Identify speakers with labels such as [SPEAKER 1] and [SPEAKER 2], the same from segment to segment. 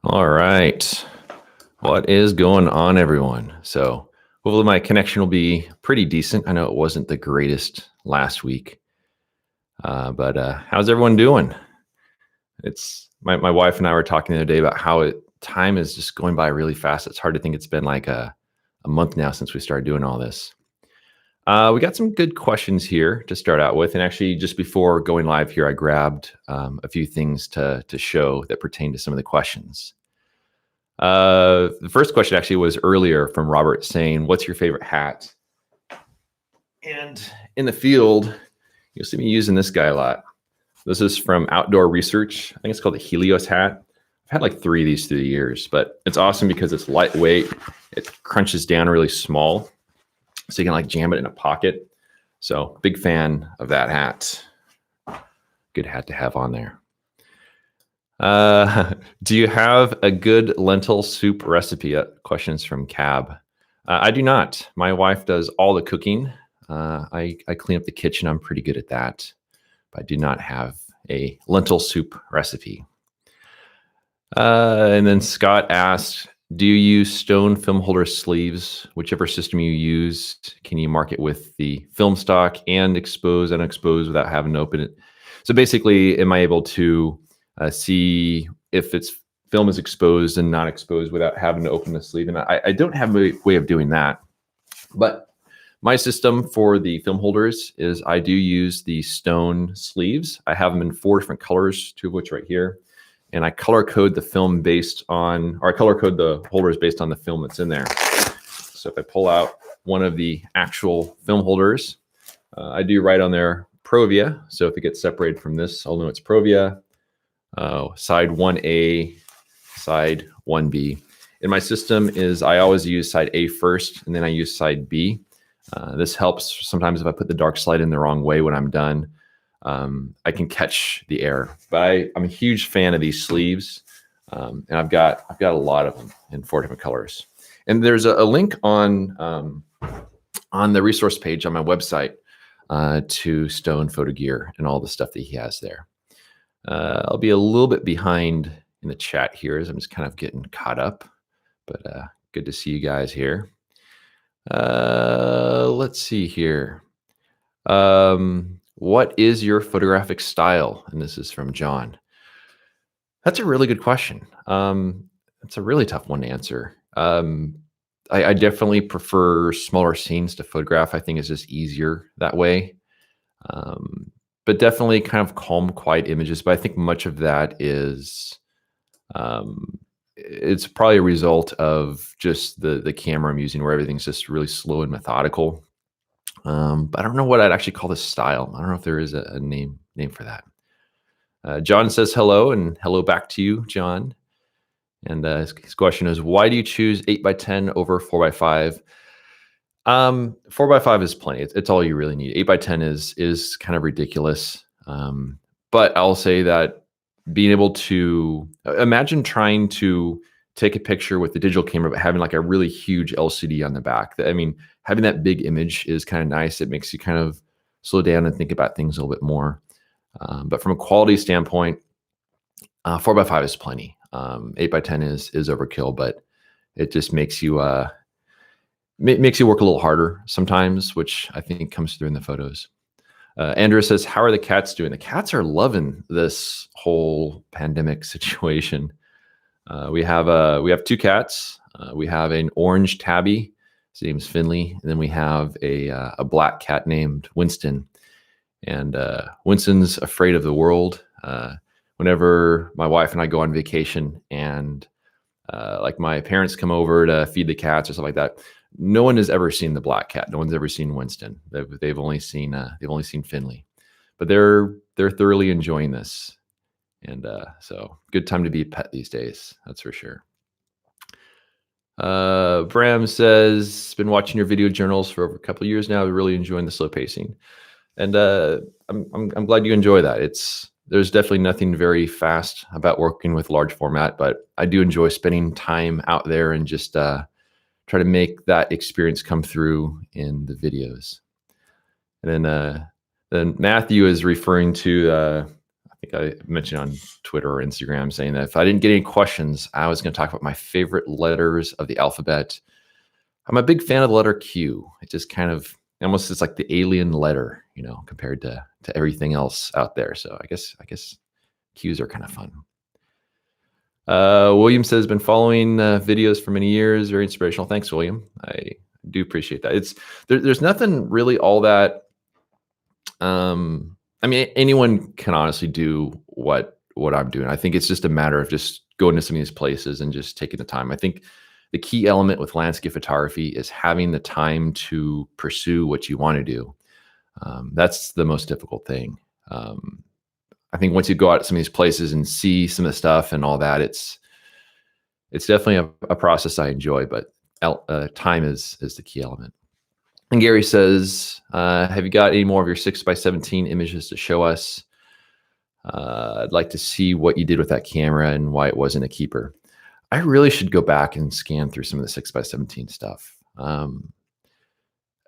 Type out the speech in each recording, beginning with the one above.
[SPEAKER 1] All right. What is going on, everyone? So hopefully my connection will be pretty decent. I know it wasn't the greatest last week, but how's everyone doing? It's my wife and I were talking the other day about how time is just going by really fast. It's hard to think it's been like a month now since we started doing all this. We got some good questions here to start out with. And actually, just before going live here, I grabbed a few things to show that pertain to some of the questions. The first question actually was earlier from Robert saying, what's your favorite hat? And in the field, you'll see me using this guy a lot. This is from Outdoor Research. I think it's called the Helios hat. I've had like 3 of these through the years, but it's awesome because it's lightweight. It crunches down really small, so you can like jam it in a pocket. So big fan of that hat. Good hat to have on there. Do you have a good lentil soup recipe? Questions from Cab. I do not. My wife does all the cooking. I clean up the kitchen. I'm pretty good at that. But I do not have a lentil soup recipe. And then Scott asked, do you use stone film holder sleeves? Whichever system you use, can you mark it with the film stock and expose and unexpose without having to open it? So basically, am I able to see if its film is exposed and not exposed without having to open the sleeve? And I don't have a way of doing that. But my system for the film holders is I do use the stone sleeves. I have them in 4 different colors, 2 of which right here. And I color code the film based on, or I color code the holders based on the film that's in there. So if I pull out one of the actual film holders, I do write on there Provia. So if it gets separated from this, I'll know it's Provia. Side 1A, side 1B. In my system is I always use side A first, and then I use side B. This helps sometimes if I put the dark slide in the wrong way when I'm done. I can catch the error, but I'm a huge fan of these sleeves, and I've got a lot of them in 4 different colors. And there's a link on the resource page on my website to Stone Photo Gear and all the stuff that he has there. I'll be a little bit behind in the chat here as I'm just kind of getting caught up, but good to see you guys here. Let's see here. What is your photographic style? And this is from John. That's a really good question. It's a really tough one to answer. I definitely prefer smaller scenes to photograph. I think it's just easier that way. But definitely kind of calm, quiet images. But I think much of that is, it's probably a result of just the camera I'm using, where everything's just really slow and methodical. But I don't know what I'd actually call this style. I don't know if there is a name for that. John says hello, and hello back to you, John. And his question is, why do you choose 8x10 over 4x5? 4x5 is plenty. It's all you really need. 8x10 is kind of ridiculous. But I'll say that being able to imagine trying to take a picture with the digital camera, but having like a really huge LCD on the back. I mean, having that big image is kind of nice. It makes you kind of slow down and think about things a little bit more. But from a quality standpoint, 4x5 is plenty. 8x10 is overkill, but it just makes you work a little harder sometimes, which I think comes through in the photos. Andrew says, how are the cats doing? The cats are loving this whole pandemic situation. We have 2 cats. We have an orange tabby. His name's Finley. And then we have a black cat named Winston. And Winston's afraid of the world. Whenever my wife and I go on vacation and like my parents come over to feed the cats or stuff like that, no one has ever seen the black cat. No one's ever seen Winston. They've only seen Finley, but they're thoroughly enjoying this. And so good time to be a pet these days. That's for sure. Bram says, been watching your video journals for over a couple of years now. Really enjoying the slow pacing. And I'm glad you enjoy that. There's definitely nothing very fast about working with large format, but I do enjoy spending time out there and just try to make that experience come through in the videos. And then Matthew is referring to, I think I mentioned on Twitter or Instagram saying that if I didn't get any questions, I was going to talk about my favorite letters of the alphabet. I'm a big fan of the letter Q. It just kind of almost is like the alien letter, you know, compared to everything else out there. So I guess Qs are kind of fun. William says, been following videos for many years. Very inspirational. Thanks, William. I do appreciate that. There's nothing really all that. I mean, anyone can honestly do what I'm doing. I think it's just a matter of just going to some of these places and just taking the time. I think the key element with landscape photography is having the time to pursue what you want to do. That's the most difficult thing. I think once you go out to some of these places and see some of the stuff and all that, it's definitely a process I enjoy, but time is the key element. And Gary says, have you got any more of your 6x17 images to show us? I'd like to see what you did with that camera and why it wasn't a keeper. I really should go back and scan through some of the 6x17 stuff.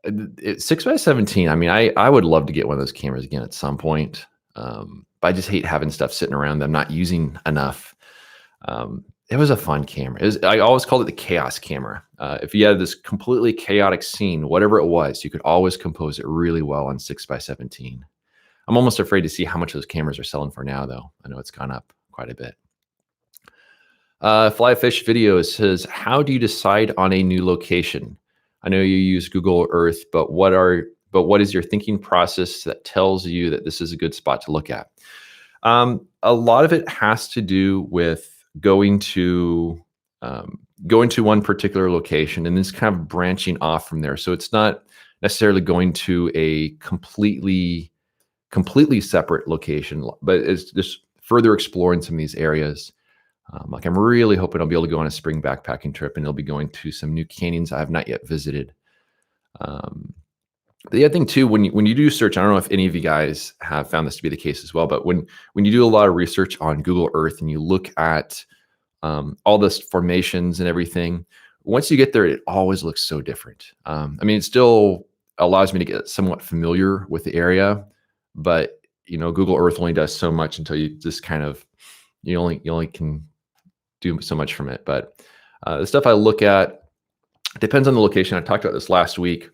[SPEAKER 1] 6x17, I mean, I would love to get one of those cameras again at some point. But I just hate having stuff sitting around that I'm not using enough. It was a fun camera. I always called it the chaos camera. If you had this completely chaotic scene, whatever it was, you could always compose it really well on 6x17. I'm almost afraid to see how much those cameras are selling for now, though. I know it's gone up quite a bit. Flyfish Video says, how do you decide on a new location? I know you use Google Earth, but what is your thinking process that tells you that this is a good spot to look at? A lot of it has to do with going to one particular location and then kind of branching off from there. So it's not necessarily going to a completely separate location, but it's just further exploring some of these areas. Like I'm really hoping I'll be able to go on a spring backpacking trip and I'll be going to some new canyons I have not yet visited. The other thing too, when you do search, I don't know if any of you guys have found this to be the case as well, but when you do a lot of research on Google Earth and you look at all the formations and everything, once you get there, it always looks so different. I mean, it still allows me to get somewhat familiar with the area, but you know, Google Earth only does so much until you just kind of, you only can do so much from it. But the stuff I look at depends on the location. I talked about this last week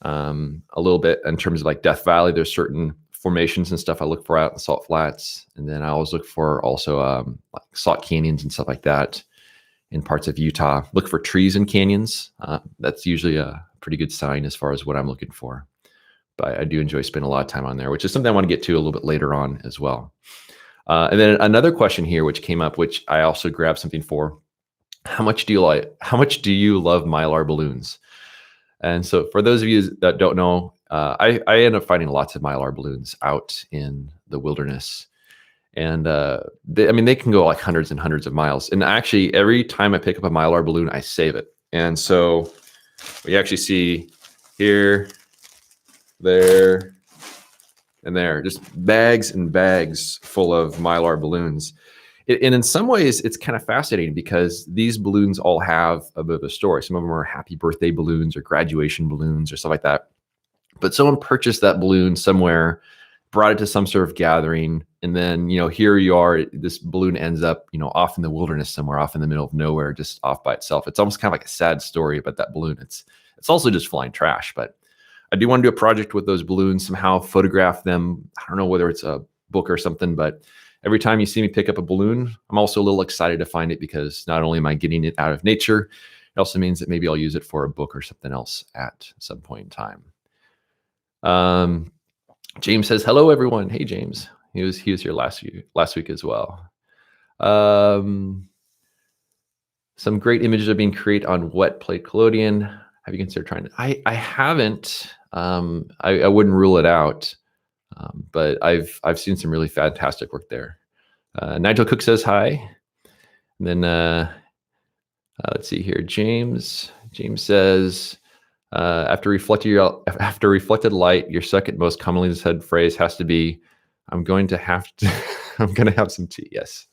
[SPEAKER 1] a little bit in terms of like Death Valley. There's certain formations and stuff I look for out in the salt flats. And then I always look for also like salt canyons and stuff like that in parts of Utah. Look for trees and canyons. That's usually a pretty good sign as far as what I'm looking for. But I do enjoy spending a lot of time on there, which is something I want to get to a little bit later on as well. And then another question here, which came up, which I also grabbed something for. How much do you love Mylar balloons? And so for those of you that don't know, I end up finding lots of Mylar balloons out in the wilderness. And they can go like hundreds and hundreds of miles. And actually, every time I pick up a Mylar balloon, I save it. And so we actually see here, there, and there, just bags and bags full of Mylar balloons. And in some ways, it's kind of fascinating because these balloons all have a bit of a story. Some of them are happy birthday balloons or graduation balloons or stuff like that. But someone purchased that balloon somewhere, brought it to some sort of gathering, and then, you know, here you are, this balloon ends up, you know, off in the wilderness somewhere, off in the middle of nowhere, just off by itself. It's almost kind of like a sad story about that balloon. It's also just flying trash, but I do want to do a project with those balloons, somehow photograph them. I don't know whether it's a book or something, but every time you see me pick up a balloon, I'm also a little excited to find it because not only am I getting it out of nature, it also means that maybe I'll use it for a book or something else at some point in time. James says, hello, everyone. Hey, James. He was here last week as well. Some great images are being created on wet plate collodion. Have you considered trying to? I haven't. I wouldn't rule it out, but I've seen some really fantastic work there. Nigel Cook says hi, and then let's see here. James says, after reflected light, your second most commonly said phrase has to be, I'm going to have some tea. Yes.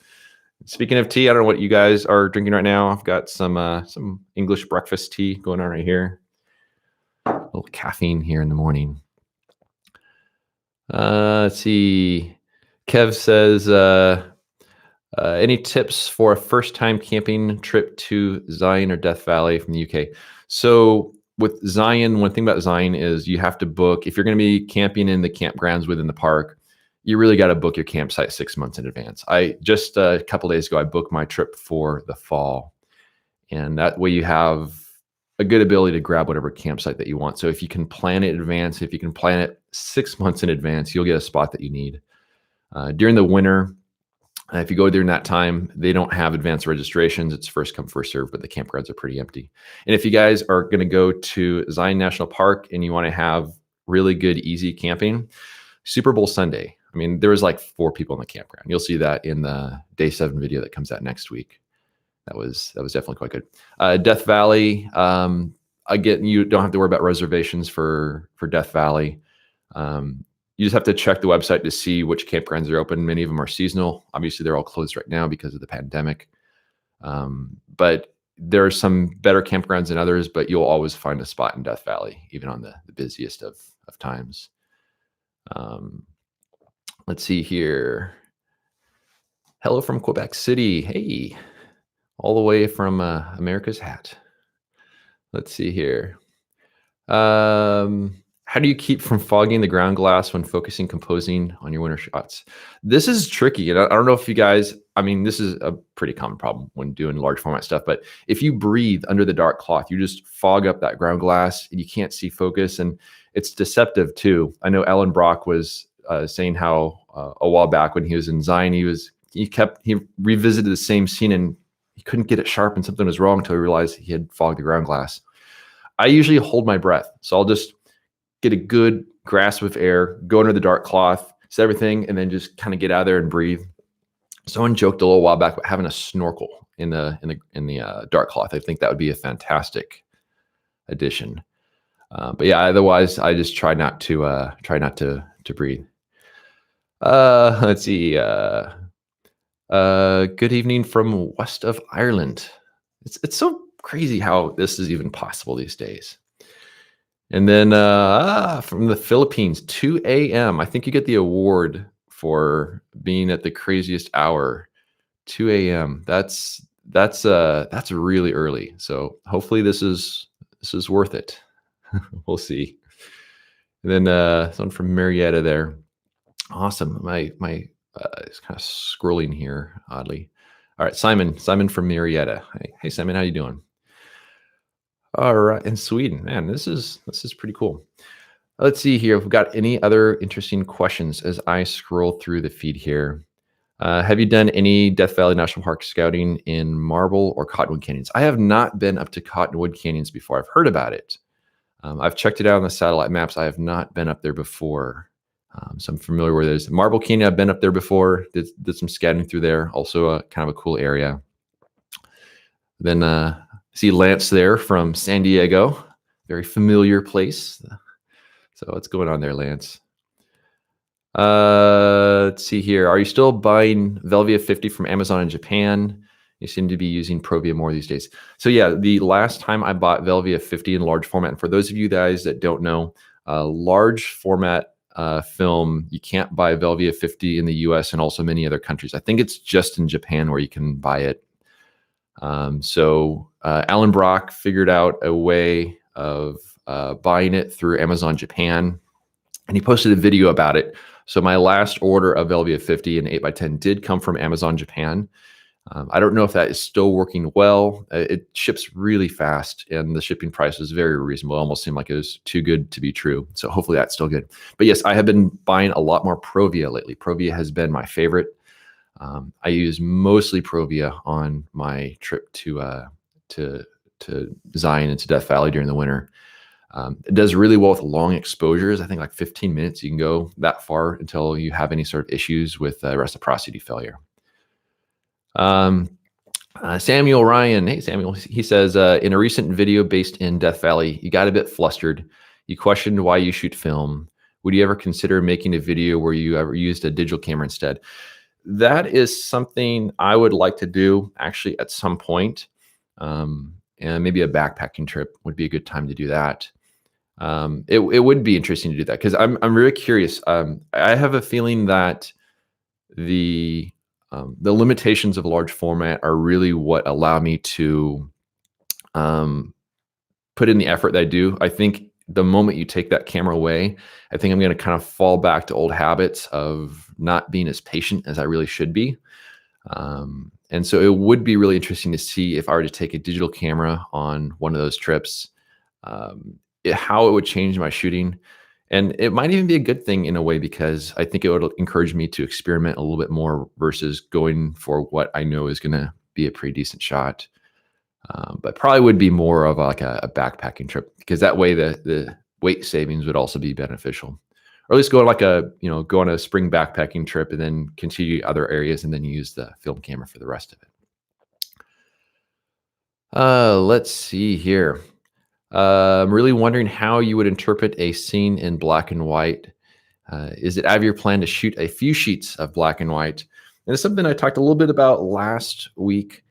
[SPEAKER 1] Speaking of tea, I don't know what you guys are drinking right now. I've got some English breakfast tea going on right here. A little caffeine here in the morning. Let's see. Kev says, any tips for a first-time camping trip to Zion or Death Valley from the UK? So with Zion, one thing about Zion is you have to book. If you're going to be camping in the campgrounds within the park, you really got to book your campsite 6 months in advance. I just a couple days ago, I booked my trip for the fall, and that way you have a good ability to grab whatever campsite that you want. So if you can plan it in advance, if you can plan it 6 months in advance, you'll get a spot that you need. During the winter, if you go during that time, they don't have advanced registrations. It's first come, first serve, but the campgrounds are pretty empty. And if you guys are going to go to Zion National Park and you want to have really good, easy camping, Super Bowl Sunday. I mean, there was like 4 people in the campground. You'll see that in the day 7 video that comes out next week. That was definitely quite good. Death Valley. Again, you don't have to worry about reservations for Death Valley. You just have to check the website to see which campgrounds are open. Many of them are seasonal. Obviously, they're all closed right now because of the pandemic. But there are some better campgrounds than others, but you'll always find a spot in Death Valley, even on the busiest of times. Let's see here. Hello from Quebec City. Hey, all the way from America's Hat. Let's see here. How do you keep from fogging the ground glass when focusing composing on your winter shots? This is tricky. And I don't know if you guys, I mean, this is a pretty common problem when doing large format stuff, but if you breathe under the dark cloth, you just fog up that ground glass and you can't see focus, and it's deceptive too. I know Alan Brock was saying how a while back when he was in Zion, he revisited the same scene and he couldn't get it sharp and something was wrong until he realized he had fogged the ground glass. I usually hold my breath. So I'll just get a good grasp of air, go under the dark cloth, set everything, and then just kind of get out of there and breathe. Someone joked a little while back about having a snorkel in the dark cloth. I think that would be a fantastic addition. But yeah, otherwise I just try not to breathe. Let's see. Good evening from west of Ireland. It's so crazy how this is even possible these days. And then from the Philippines, 2 a.m. I think you get the award for being at the craziest hour. 2 a.m. That's really early. So hopefully this is worth it. We'll see. And then someone from Marietta there. Awesome. My it's kind of scrolling here oddly. All right, Simon from Marietta. Hey Simon, how you doing? All right, in Sweden, man, this is pretty cool. Let's see here if we've got any other interesting questions as I scroll through the feed here. Have you done any Death Valley National Park scouting in Marble or Cottonwood Canyons? I have not been up to Cottonwood Canyons before. I've heard about it. I've checked it out on the satellite maps. I have not been up there before. So I'm familiar with it. Marble Canyon, I've been up there before, did some scouting through there. Also kind of a cool area. Then see Lance there from San Diego, very familiar place. So what's going on there, Lance? Let's see here. Are you still buying Velvia 50 from Amazon in Japan? You seem to be using Provia more these days. So yeah, the last time I bought Velvia 50 in large format, and for those of you guys that don't know, large format film, you can't buy Velvia 50 in the US and also many other countries. I think it's just in Japan where you can buy it. So Alan Brock figured out a way of buying it through Amazon Japan, and he posted a video about it. So my last order of Velvia 50 and 8x10 did come from Amazon Japan. I don't know if that is still working well. It ships really fast, and the shipping price is very reasonable. It almost seemed like it was too good to be true. So hopefully that's still good. But yes, I have been buying a lot more Provia lately. Provia has been my favorite. I use mostly Provia on my trip to Zion and to Death Valley during the winter. It does really well with long exposures. I think like 15 minutes, you can go that far until you have any sort of issues with reciprocity failure. Samuel Ryan, hey Samuel, he says, in a recent video based in Death Valley, you got a bit flustered. You questioned why you shoot film. Would you ever consider making a video where you ever used a digital camera instead? That is something I would like to do actually at some point. And maybe a backpacking trip would be a good time to do that. It would be interesting to do that because I'm really curious. I have a feeling that the limitations of large format are really what allow me to put in the effort that I do. I think the moment you take that camera away, I think I'm going to kind of fall back to old habits of not being as patient as I really should be. And so it would be really interesting to see if I were to take a digital camera on one of those trips, how it would change my shooting. And it might even be a good thing in a way, because I think it would encourage me to experiment a little bit more versus going for what I know is going to be a pretty decent shot. But probably would be more of like a backpacking trip, because that way the weight savings would also be beneficial. Or at least go on go on a spring backpacking trip and then continue other areas and then use the film camera for the rest of it. Let's see here. I'm really wondering how you would interpret a scene in black and white. Is it out of your plan to shoot a few sheets of black and white? And it's something I talked a little bit about last week.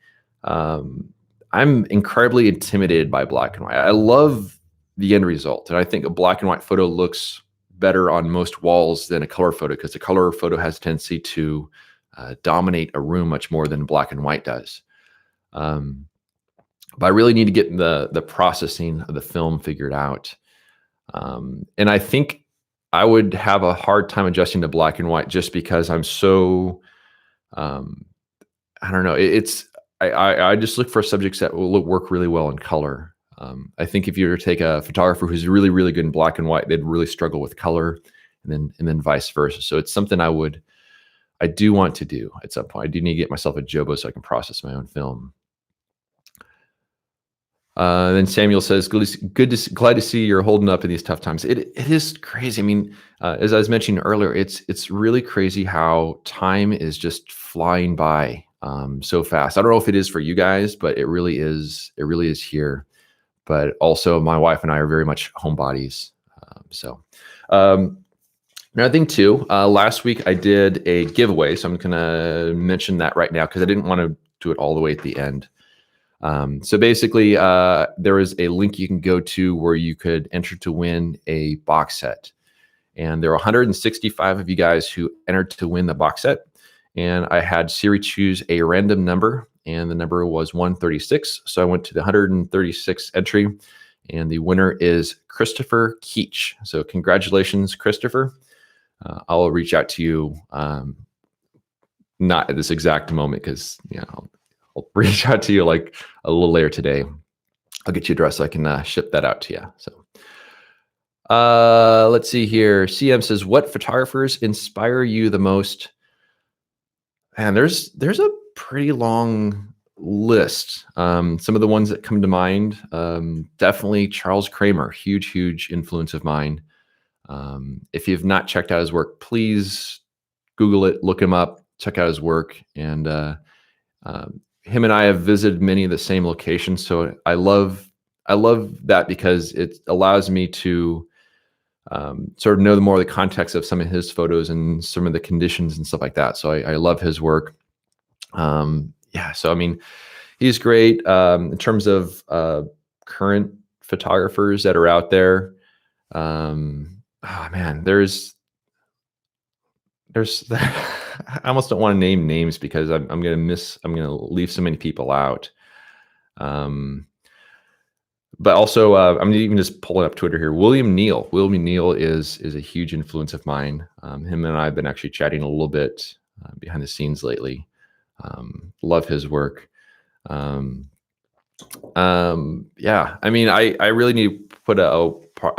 [SPEAKER 1] I'm incredibly intimidated by black and white. I love the end result, and I think a black and white photo looks better on most walls than a color photo, because the color photo has a tendency to dominate a room much more than black and white does. But I really need to get the processing of the film figured out. And I think I would have a hard time adjusting to black and white, just because I'm so, I don't know. I just look for subjects that will work really well in color. I think if you were to take a photographer who's really, really good in black and white, they'd really struggle with color, and then vice versa. So it's something I do want to do at some point. I do need to get myself a Jobo so I can process my own film. Then Samuel says, glad to see you're holding up in these tough times. It is crazy. I mean, as I was mentioning earlier, it's really crazy how time is just flying by so fast. I don't know if it is for you guys, but it really is. It really is here. But also, my wife and I are very much homebodies. Another thing too, last week I did a giveaway, so I'm going to mention that right now because I didn't want to do it all the way at the end. So basically, there is a link you can go to where you could enter to win a box set. And there are 165 of you guys who entered to win the box set. And I had Siri choose a random number, and the number was 136. So I went to the 136 entry, and the winner is Christopher Keach. So congratulations, Christopher. I'll reach out to you, not at this exact moment, because I'll reach out to you like a little later today. I'll get you address so I can ship that out to you. So let's see here. CM says, what photographers inspire you the most? And there's a pretty long list. Some of the ones that come to mind, definitely Charles Kremer, huge influence of mine. If you've not checked out his work, please Google it, look him up, check out his work. And him and I have visited many of the same locations. So I love that, because it allows me to sort of know more of the context of some of his photos and some of the conditions and stuff like that. So I love his work. So I mean, he's great. In terms of current photographers that are out there, there's I almost don't want to name names because I'm going to leave so many people out. But also, I'm even just pulling up Twitter here. William Neal is a huge influence of mine. Him and I have been actually chatting a little bit behind the scenes lately. Love his work. I mean, I really need to put a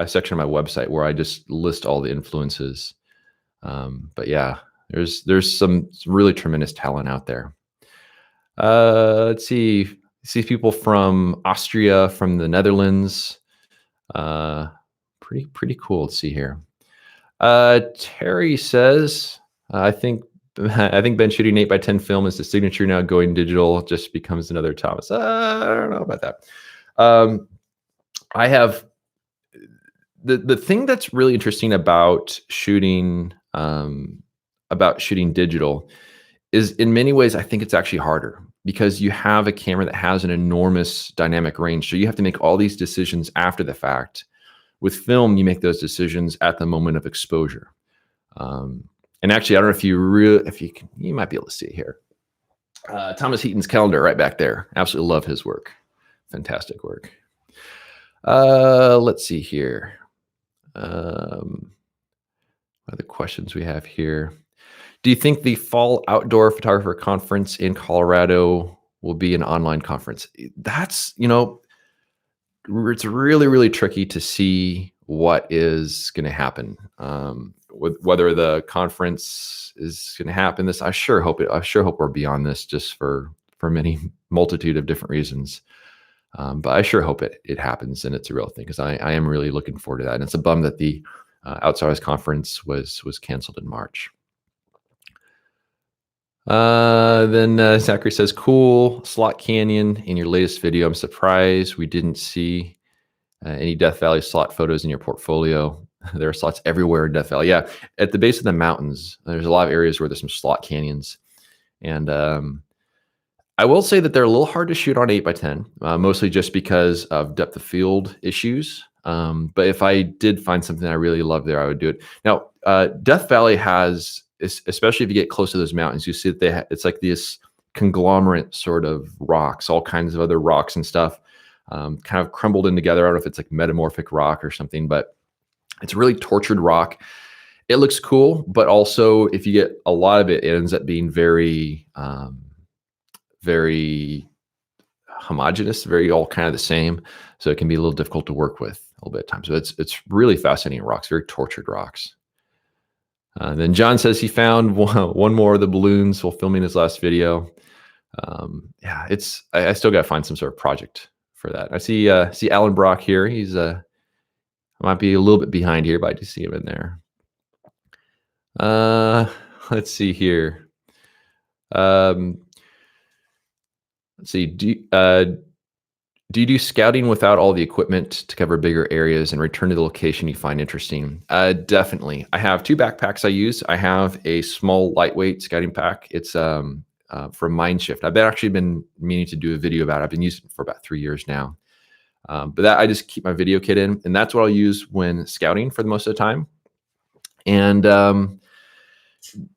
[SPEAKER 1] section on my website where I just list all the influences. But yeah, there's some really tremendous talent out there. Let's see people from Austria, from the Netherlands. Pretty cool. Let's see here. Terry says, I think Ben shooting 8x10 film is the signature now. Going digital just becomes another Thomas. I don't know about that. I have the thing that's really interesting about shooting digital is, in many ways, I think it's actually harder, because you have a camera that has an enormous dynamic range. So you have to make all these decisions after the fact. With film, you make those decisions at the moment of exposure. And actually, I don't know if you might be able to see it here. Thomas Heaton's calendar right back there. Absolutely love his work. Fantastic work. Let's see here. What are the questions we have here? Do you think the Fall Outdoor Photographer Conference in Colorado will be an online conference? That's, it's really, really tricky to see what is going to happen. With whether the conference is going to happen, I sure hope we're beyond this, just for many multitude of different reasons. But I sure hope it happens and it's a real thing, because I am really looking forward to that. And it's a bum that the Outsiders conference was canceled in March. Then Zachary says, cool Slot Canyon in your latest video. I'm surprised we didn't see any Death Valley slot photos in your portfolio. There are slots everywhere in Death Valley. Yeah, at the base of the mountains, there's a lot of areas where there's some slot canyons. And I will say that they're a little hard to shoot on 8x10, mostly just because of depth of field issues. But if I did find something I really love there, I would do it. Now, Death Valley has, especially if you get close to those mountains, you see that it's like this conglomerate sort of rocks, all kinds of other rocks and stuff, kind of crumbled in together. I don't know if it's like metamorphic rock or something, but it's really tortured rock. It looks cool, but also if you get a lot of it, it ends up being very, very homogeneous, very all kind of the same. So it can be a little difficult to work with a little bit of time. So it's really fascinating rocks, very tortured rocks. Then John says he found one more of the balloons while filming his last video. Yeah, I still got to find some sort of project for that. I see Alan Brock here. He's might be a little bit behind here, but I do see him in there. Let's see here. Let's see. Do you do scouting without all the equipment to cover bigger areas and return to the location you find interesting? Definitely. I have 2 backpacks I use. I have a small lightweight scouting pack. It's from Mindshift. I've actually been meaning to do a video about it. I've been using it for about 3 years now. But that I just keep my video kit in, and that's what I'll use when scouting for the most of the time. And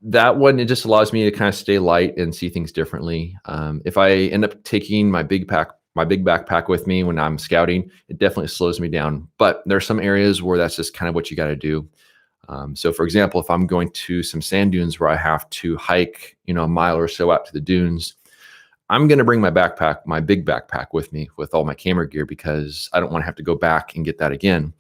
[SPEAKER 1] that one, it just allows me to kind of stay light and see things differently. If I end up taking my big backpack with me when I'm scouting, it definitely slows me down. But there are some areas where that's just kind of what you got to do. So for example, if I'm going to some sand dunes where I have to hike, a mile or so out to the dunes, I'm going to bring my big backpack with me with all my camera gear, because I don't want to have to go back and get that again.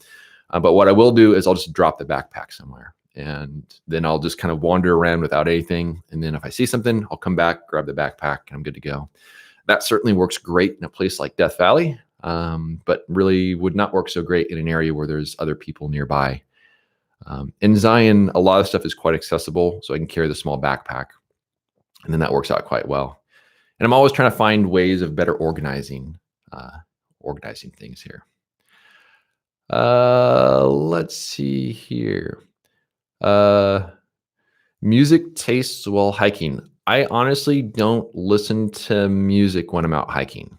[SPEAKER 1] But what I will do is I'll just drop the backpack somewhere, and then I'll just kind of wander around without anything. And then if I see something, I'll come back, grab the backpack, and I'm good to go. That certainly works great in a place like Death Valley, but really would not work so great in an area where there's other people nearby. In Zion, a lot of stuff is quite accessible, so I can carry the small backpack, and then that works out quite well. And I'm always trying to find ways of better organizing things here. Let's see here. Music tastes while hiking. I honestly don't listen to music when I'm out hiking.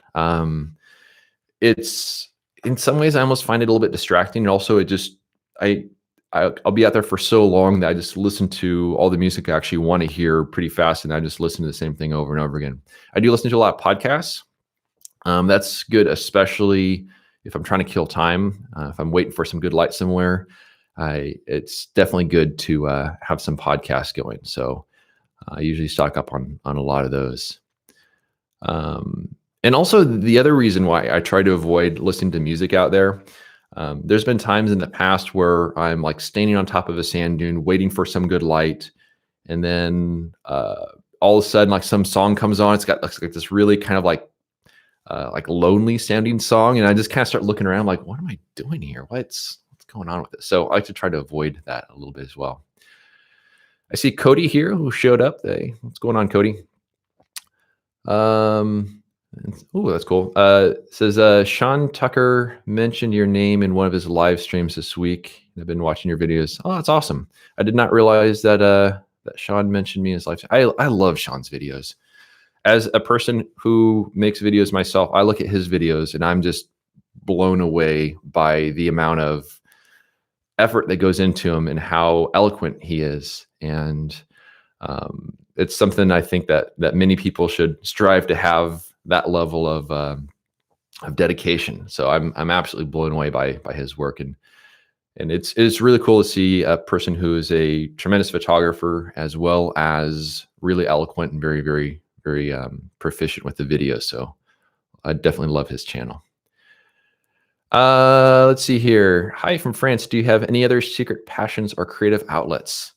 [SPEAKER 1] It's, in some ways, I almost find it a little bit distracting. And also I'll be out there for so long that I just listen to all the music I actually want to hear pretty fast, and I just listen to the same thing over and over again. I do listen to a lot of podcasts. That's good, especially if I'm trying to kill time. If I'm waiting for some good light somewhere, it's definitely good to have some podcasts going. So I usually stock up on a lot of those. And also the other reason why I try to avoid listening to music out there, there's been times in the past where I'm like standing on top of a sand dune waiting for some good light, and then all of a sudden like some song comes on. It's got like this really kind of like lonely sounding song, and I just kind of start looking around like, what am I doing here? What's going on with this? So I like to try to avoid that a little bit as well. I see Cody here who showed up. What's going on, Cody? Oh, that's cool. Says Sean Tucker mentioned your name in one of his live streams this week. I've been watching your videos. Oh, that's awesome. I did not realize that that Sean mentioned me in his live stream. I love Sean's videos. As a person who makes videos myself, I look at his videos and I'm just blown away by the amount of effort that goes into him and how eloquent he is. and it's something I think that many people should strive to have that level of dedication. So I'm absolutely blown away by his work, and it's really cool to see a person who is a tremendous photographer as well as really eloquent and very proficient with the video. So I definitely love his channel. Let's see here. Hi from France. Do you have any other secret passions or creative outlets?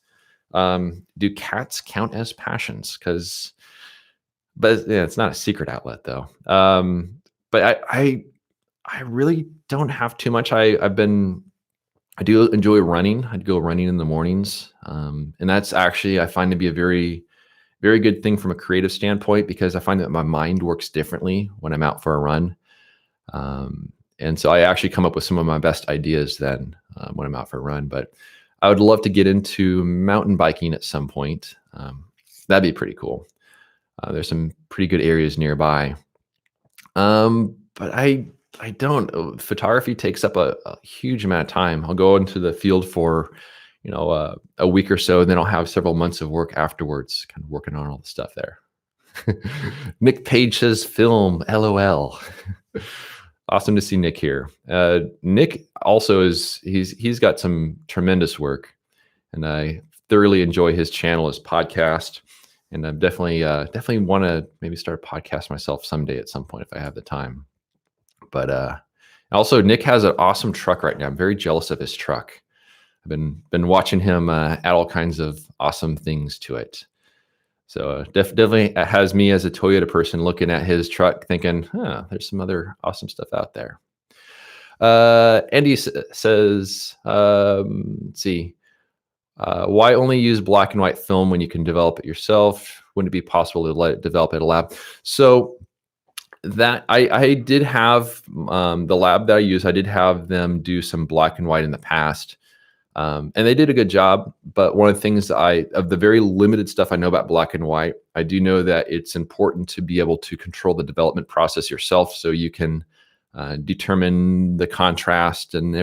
[SPEAKER 1] Do cats count as passions? But yeah, it's not a secret outlet though. But I really don't have too much. I do enjoy running. I'd go running in the mornings. And that's actually, I find to be a very good thing from a creative standpoint, because I find that my mind works differently when I'm out for a run. And so I actually come up with some of my best ideas then when I'm out for a run. But I would love to get into mountain biking at some point. That'd be pretty cool. There's some pretty good areas nearby. But I don't. Photography takes up a huge amount of time. I'll go into the field for, a week or so, and then I'll have several months of work afterwards, kind of working on all the stuff there. Nick Page says film, LOL. Awesome to see Nick here. Nick also he's got some tremendous work, and I thoroughly enjoy his channel, his podcast, and I definitely want to maybe start a podcast myself someday at some point if I have the time. But also Nick has an awesome truck right now. I'm very jealous of his truck. I've been watching him add all kinds of awesome things to it. So definitely has me as a Toyota person looking at his truck thinking, there's some other awesome stuff out there. Andy says, let's see, why only use black and white film when you can develop it yourself? Wouldn't it be possible to let it develop at a lab? So that I did have the lab that I use, I did have them do some black and white in the past. And they did a good job, but one of the things of the very limited stuff I know about black and white, I do know that it's important to be able to control the development process yourself, so you can determine the contrast and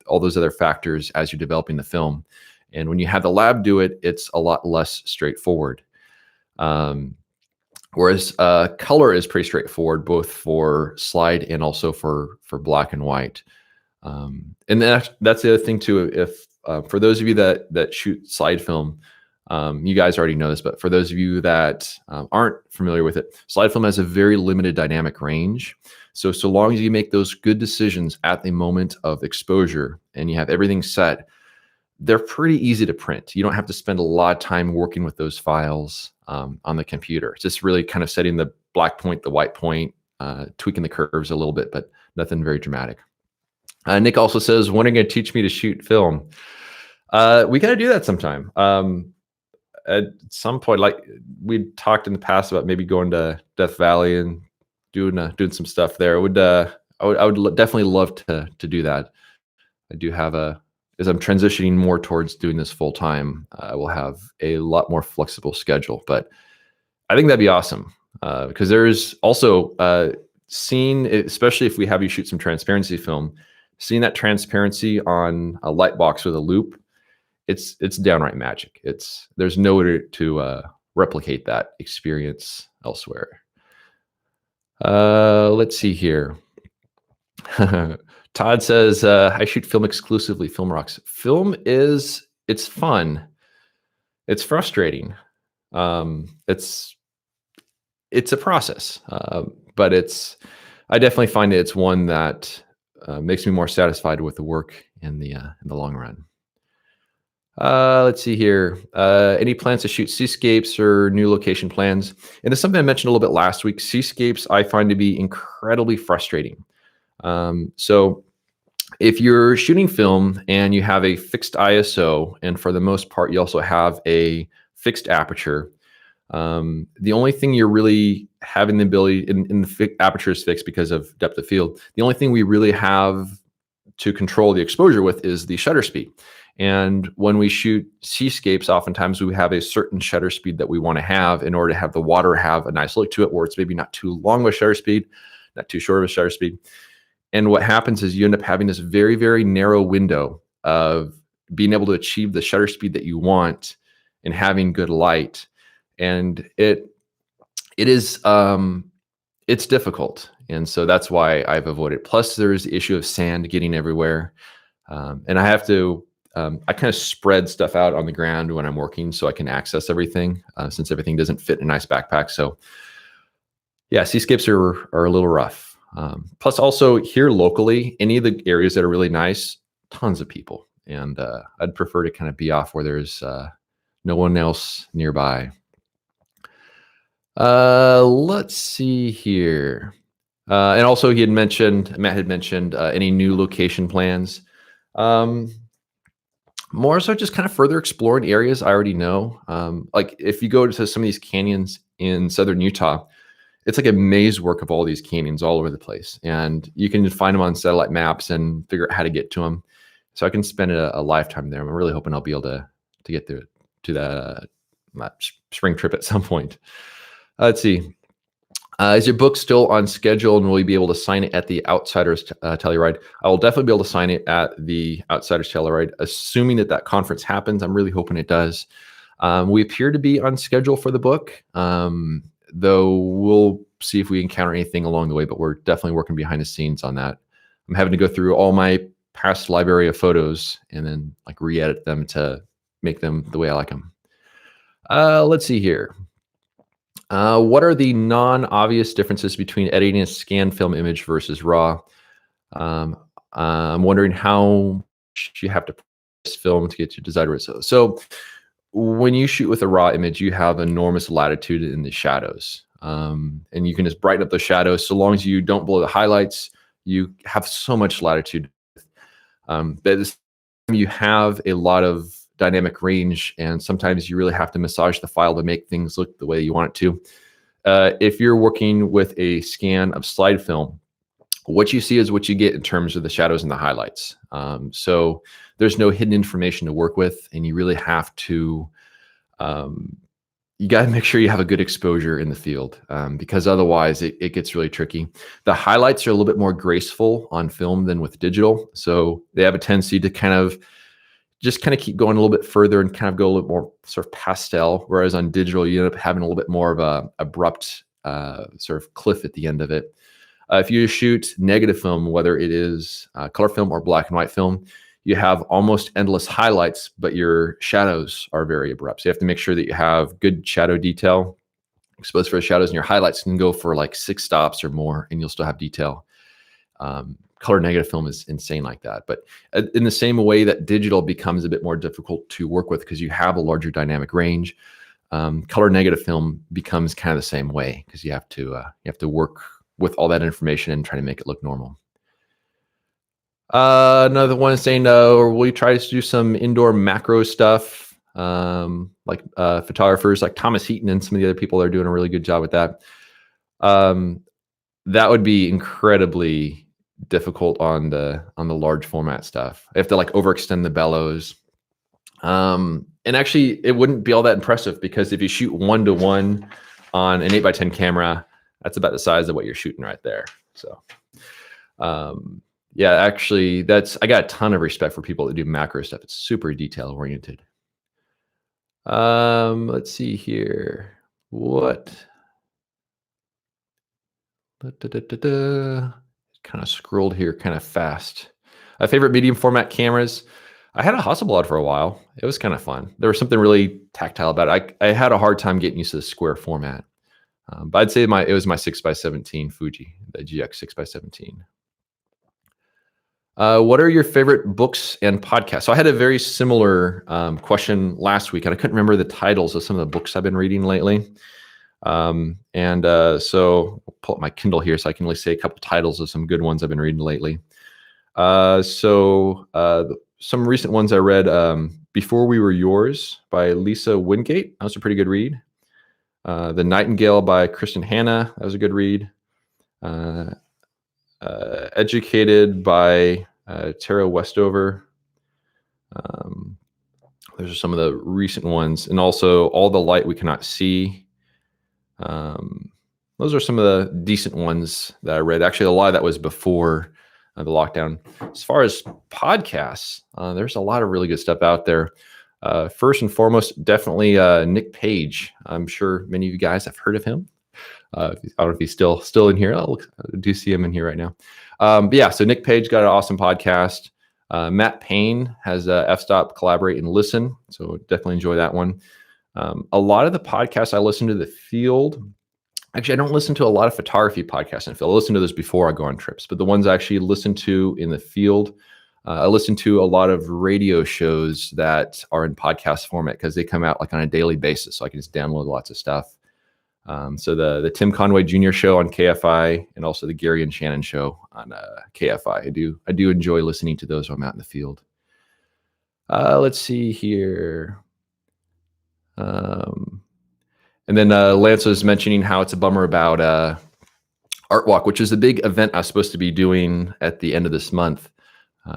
[SPEAKER 1] all those other factors as you're developing the film. And when you have the lab do it, it's a lot less straightforward. Whereas color is pretty straightforward, both for slide and also for black and white. And that's the other thing too. If for those of you that shoot slide film, you guys already know this, but for those of you that aren't familiar with it, slide film has a very limited dynamic range. So long as you make those good decisions at the moment of exposure and you have everything set, they're pretty easy to print. You don't have to spend a lot of time working with those files on the computer. It's just really kind of setting the black point, the white point, tweaking the curves a little bit, but nothing very dramatic. Nick also says, when are you going to teach me to shoot film? We got to do that sometime. At some point, like we talked in the past about maybe going to Death Valley and doing some stuff there. I would definitely love to do that. I do have as I'm transitioning more towards doing this full time, I will have a lot more flexible schedule, but I think that'd be awesome. Because there's also seeing, especially if we have you shoot some transparency film, seeing that transparency on a light box with a loop, it's downright magic. There's no way to replicate that experience elsewhere. Let's see here. Todd says, I shoot film exclusively, Film rocks. Film it's fun. It's frustrating. It's a process, but I definitely find it's one that makes me more satisfied with the work in the long run. Let's see here. Any plans to shoot seascapes or new location plans? And it's something I mentioned a little bit last week. Seascapes I find to be incredibly frustrating. So if you're shooting film and you have a fixed ISO, and for the most part you also have a fixed aperture, the only thing you're really having the ability in the aperture is fixed because of depth of field. The only thing we really have to control the exposure with is the shutter speed. And when we shoot seascapes, oftentimes we have a certain shutter speed that we want to have in order to have the water have a nice look to it, where it's maybe not too long of a shutter speed, not too short of a shutter speed. And what happens is you end up having this very, very narrow window of being able to achieve the shutter speed that you want and having good light. And it is it's difficult. And so that's why I've avoided. Plus there's the issue of sand getting everywhere. And I have to, I kind of spread stuff out on the ground when I'm working so I can access everything, since everything doesn't fit in a nice backpack. So yeah, seascapes are a little rough. Plus also here locally, any of the areas that are really nice, tons of people. And I'd prefer to kind of be off where there's no one else nearby. Let's see here. And also Matt had mentioned any new location plans. More so just kind of further exploring areas I already know. Like if you go to some of these canyons in southern Utah, it's like a maze work of all these canyons all over the place. And you can find them on satellite maps and figure out how to get to them. So I can spend a lifetime there. I'm really hoping I'll be able to get to that spring trip at some point. Let's see. Is your book still on schedule, and will you be able to sign it at the Outsiders Telluride? I will definitely be able to sign it at the Outsiders Telluride, assuming that conference happens. I'm really hoping it does. We appear to be on schedule for the book, though we'll see if we encounter anything along the way, but we're definitely working behind the scenes on that. I'm having to go through all my past library of photos and then like re-edit them to make them the way I like them. Let's see here. What are the non-obvious differences between editing a scanned film image versus RAW? I'm wondering how much you have to process film to get your desired result. So when you shoot with a RAW image, you have enormous latitude in the shadows. And you can just brighten up the shadows. So long as you don't blow the highlights, you have so much latitude. But at this time, you have a lot of dynamic range, and sometimes you really have to massage the file to make things look the way you want it to. If you're working with a scan of slide film, what you see is what you get in terms of the shadows and the highlights. So there's no hidden information to work with, and you really have to, you got to make sure you have a good exposure in the field, because otherwise it gets really tricky. The highlights are a little bit more graceful on film than with digital. So they have a tendency to kind of keep going a little bit further and kind of go a little more sort of pastel, whereas on digital, you end up having a little bit more of a abrupt sort of cliff at the end of it. If you shoot negative film, whether it is color film or black and white film, you have almost endless highlights, but your shadows are very abrupt. So you have to make sure that you have good shadow detail, exposed for the shadows, and your highlights can go for like 6 stops or more, and you'll still have detail. Color negative film is insane like that. But in the same way that digital becomes a bit more difficult to work with because you have a larger dynamic range, color negative film becomes kind of the same way because you have to work with all that information and try to make it look normal. Another one is saying, or will you try to do some indoor macro stuff? Like photographers like Thomas Heaton and some of the other people are doing a really good job with that. That would be incredibly difficult on the large format stuff. I have to like overextend the bellows. And actually it wouldn't be all that impressive because if you shoot 1:1 on an 8x10 camera, that's about the size of what you're shooting right there. So, yeah, actually I got a ton of respect for people that do macro stuff. It's super detail oriented. Let's see here. What? Kind of scrolled here kind of fast. Favorite medium format cameras. I had a Hasselblad for a while. It was kind of fun. There was something really tactile about it. I had a hard time getting used to the square format. But I'd say it was my 6x17 Fuji, the GX 6x17. What are your favorite books and podcasts? So I had a very similar question last week, and I couldn't remember the titles of some of the books I've been reading lately. So I'll pull up my Kindle here so I can at least say a couple titles of some good ones I've been reading lately. Some recent ones I read, Before We Were Yours by Lisa Wingate. That was a pretty good read. The Nightingale by Kristen Hanna. That was a good read. Educated by Tara Westover. Those are some of the recent ones. And also All the Light We Cannot See. Those are some of the decent ones that I read. Actually, a lot of that was before the lockdown. As far as podcasts, there's a lot of really good stuff out there. First and foremost, definitely Nick Page. I'm sure many of you guys have heard of him. I don't know if he's still in here. Oh, I do see him in here right now. But yeah, so Nick Page got an awesome podcast. Matt Payne has F-Stop, Collaborate, and Listen. So definitely enjoy that one. A lot of the podcasts I listen to the field, actually, I don't listen to a lot of photography podcasts in the field. I listen to those before I go on trips, but the ones I actually listen to in the field, I listen to a lot of radio shows that are in podcast format because they come out like on a daily basis. So I can just download lots of stuff. So the Tim Conway Jr. show on KFI and also the Gary and Shannon show on KFI. I do enjoy listening to those when I'm out in the field. Let's see here. And then Lance was mentioning how it's a bummer about Art Walk, which is the big event I was supposed to be doing at the end of this month,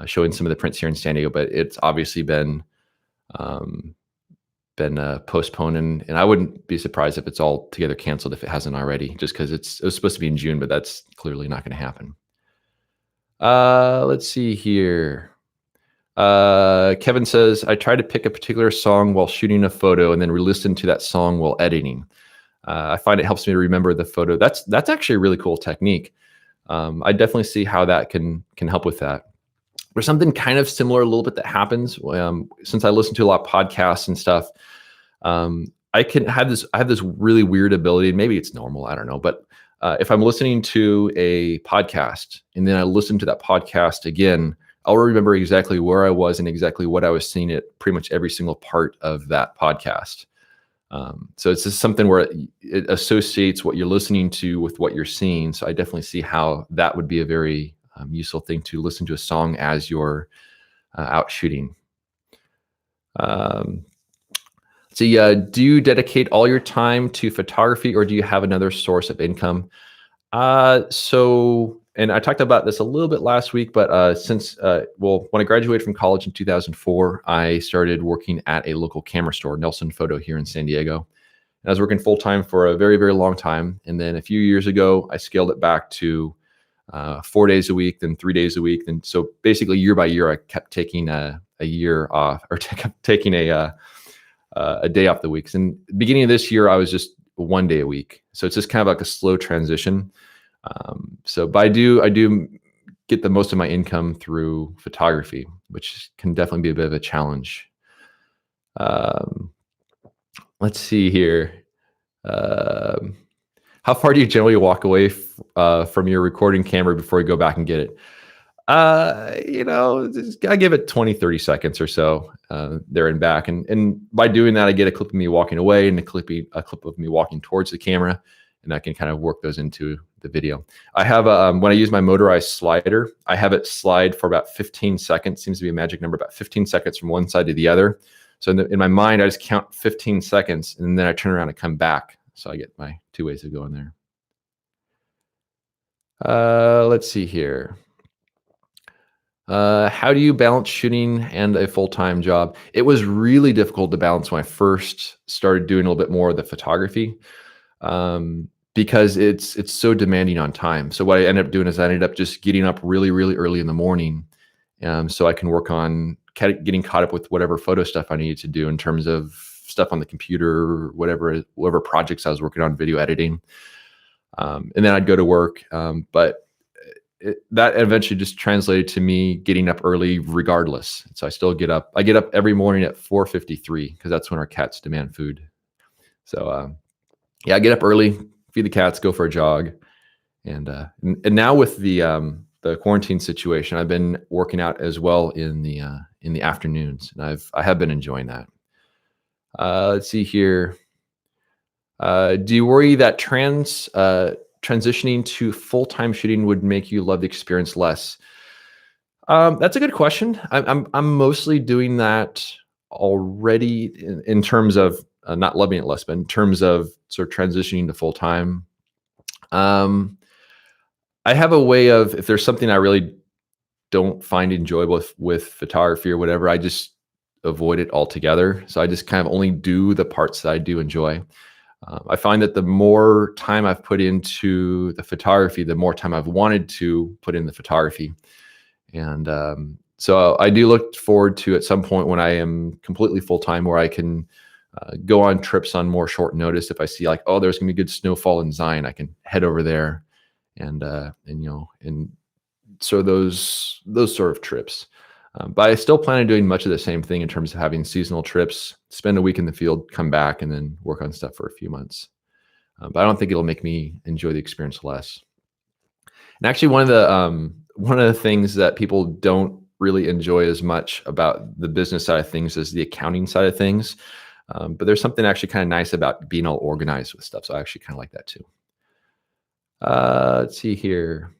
[SPEAKER 1] showing some of the prints here in San Diego, but it's obviously been postponed, and I wouldn't be surprised if it's altogether canceled if it hasn't already, just because it was supposed to be in June, but that's clearly not going to happen. Let's see here. Kevin says, I try to pick a particular song while shooting a photo and then re-listen to that song while editing. I find it helps me to remember the photo. That's actually a really cool technique. I definitely see how that can help with that. There's something kind of similar a little bit that happens since I listen to a lot of podcasts and stuff. I have this really weird ability, and maybe it's normal, I don't know, but if I'm listening to a podcast and then I listen to that podcast again, I'll remember exactly where I was and exactly what I was seeing at pretty much every single part of that podcast. So it's just something where it associates what you're listening to with what you're seeing. So I definitely see how that would be a very useful thing to listen to a song as you're out shooting. Do you dedicate all your time to photography, or do you have another source of income? And I talked about this a little bit last week, but when I graduated from college in 2004, I started working at a local camera store, Nelson Photo, here in San Diego. And I was working full-time for a very, very long time. And then a few years ago, I scaled it back to 4 days a week, then 3 days a week. And so basically year by year, I kept taking a year off, or kept taking a day off the weeks. And beginning of this year, I was just 1 day a week. So it's just kind of like a slow transition. But I do get the most of my income through photography, which can definitely be a bit of a challenge. Let's see here. How far do you generally walk away from your recording camera before you go back and get it? I give it 20, 30 seconds or so there and back. And by doing that, I get a clip of me walking away and a clip of me walking towards the camera. And I can kind of work those into the video. I have when I use my motorized slider, I have it slide for about 15 seconds. Seems to be a magic number, about 15 seconds from one side to the other. So in my mind, I just count 15 seconds and then I turn around and come back. So I get my 2 ways of going there. Let's see here. How do you balance shooting and a full-time job? It was really difficult to balance when I first started doing a little bit more of the photography. Because it's so demanding on time. So what I ended up doing is I ended up just getting up really, really early in the morning, so I can work on getting caught up with whatever photo stuff I needed to do in terms of stuff on the computer, whatever projects I was working on, video editing, and then I'd go to work. But that eventually just translated to me getting up early regardless. So I still get up. I get up every morning at 4:53 because that's when our cats demand food. So I get up early, feed the cats, go for a jog, and now with the quarantine situation, I've been working out as well in the afternoons, and I have been enjoying that. Let's see here. Do you worry that transitioning to full-time shooting would make you love the experience less? That's a good question. I'm mostly doing that already in terms of not loving it less, but in terms of sort of transitioning to full-time. I have a way of, if there's something I really don't find enjoyable with photography or whatever, I just avoid it altogether. So I just kind of only do the parts that I do enjoy. I find that the more time I've put into the photography, the more time I've wanted to put in the photography. And So I do look forward to at some point when I am completely full-time where I can go on trips on more short notice. If I see like, oh, there's gonna be good snowfall in Zion, I can head over there and so those sort of trips. But I still plan on doing much of the same thing in terms of having seasonal trips, spend a week in the field, come back, and then work on stuff for a few months. But I don't think it'll make me enjoy the experience less. And actually, one of the things that people don't really enjoy as much about the business side of things is the accounting side of things. But there's something actually kind of nice about being all organized with stuff. So I actually kind of like that too. Let's see here.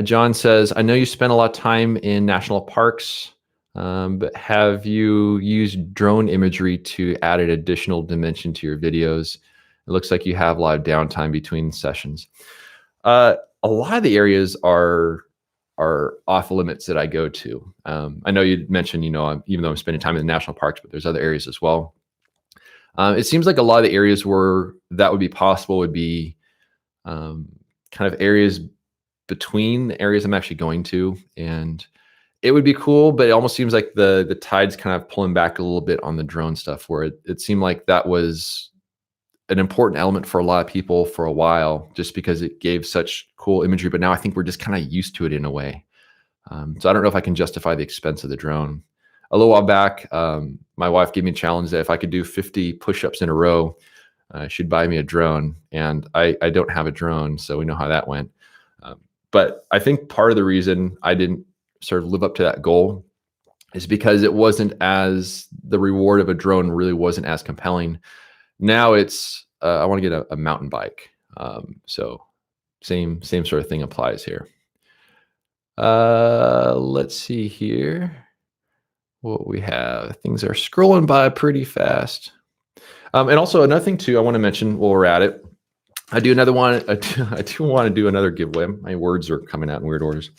[SPEAKER 1] John says, I know you spend a lot of time in national parks, but have you used drone imagery to add an additional dimension to your videos? It looks like you have a lot of downtime between sessions. A lot of the areas are off limits that I go to. I know you mentioned, even though I'm spending time in the national parks, but there's other areas as well. It seems like a lot of the areas where that would be possible would be kind of areas between the areas I'm actually going to, and it would be cool, but it almost seems like the tide's kind of pulling back a little bit on the drone stuff, where it seemed like that was an important element for a lot of people for a while, just because it gave such cool imagery. But now I think we're just kind of used to it in a way. So I don't know if I can justify the expense of the drone. A little while back, my wife gave me a challenge that if I could do 50 push-ups in a row, she'd buy me a drone, and I don't have a drone, so we know how that went. But I think part of the reason I didn't sort of live up to that goal is because the reward of a drone really wasn't as compelling. Now it's, I want to get a mountain bike. So same sort of thing applies here. Let's see here what we have. Things are scrolling by pretty fast. And also another thing too, I want to mention while we're at it, I do another one. I do want to do another giveaway. My words are coming out in weird orders.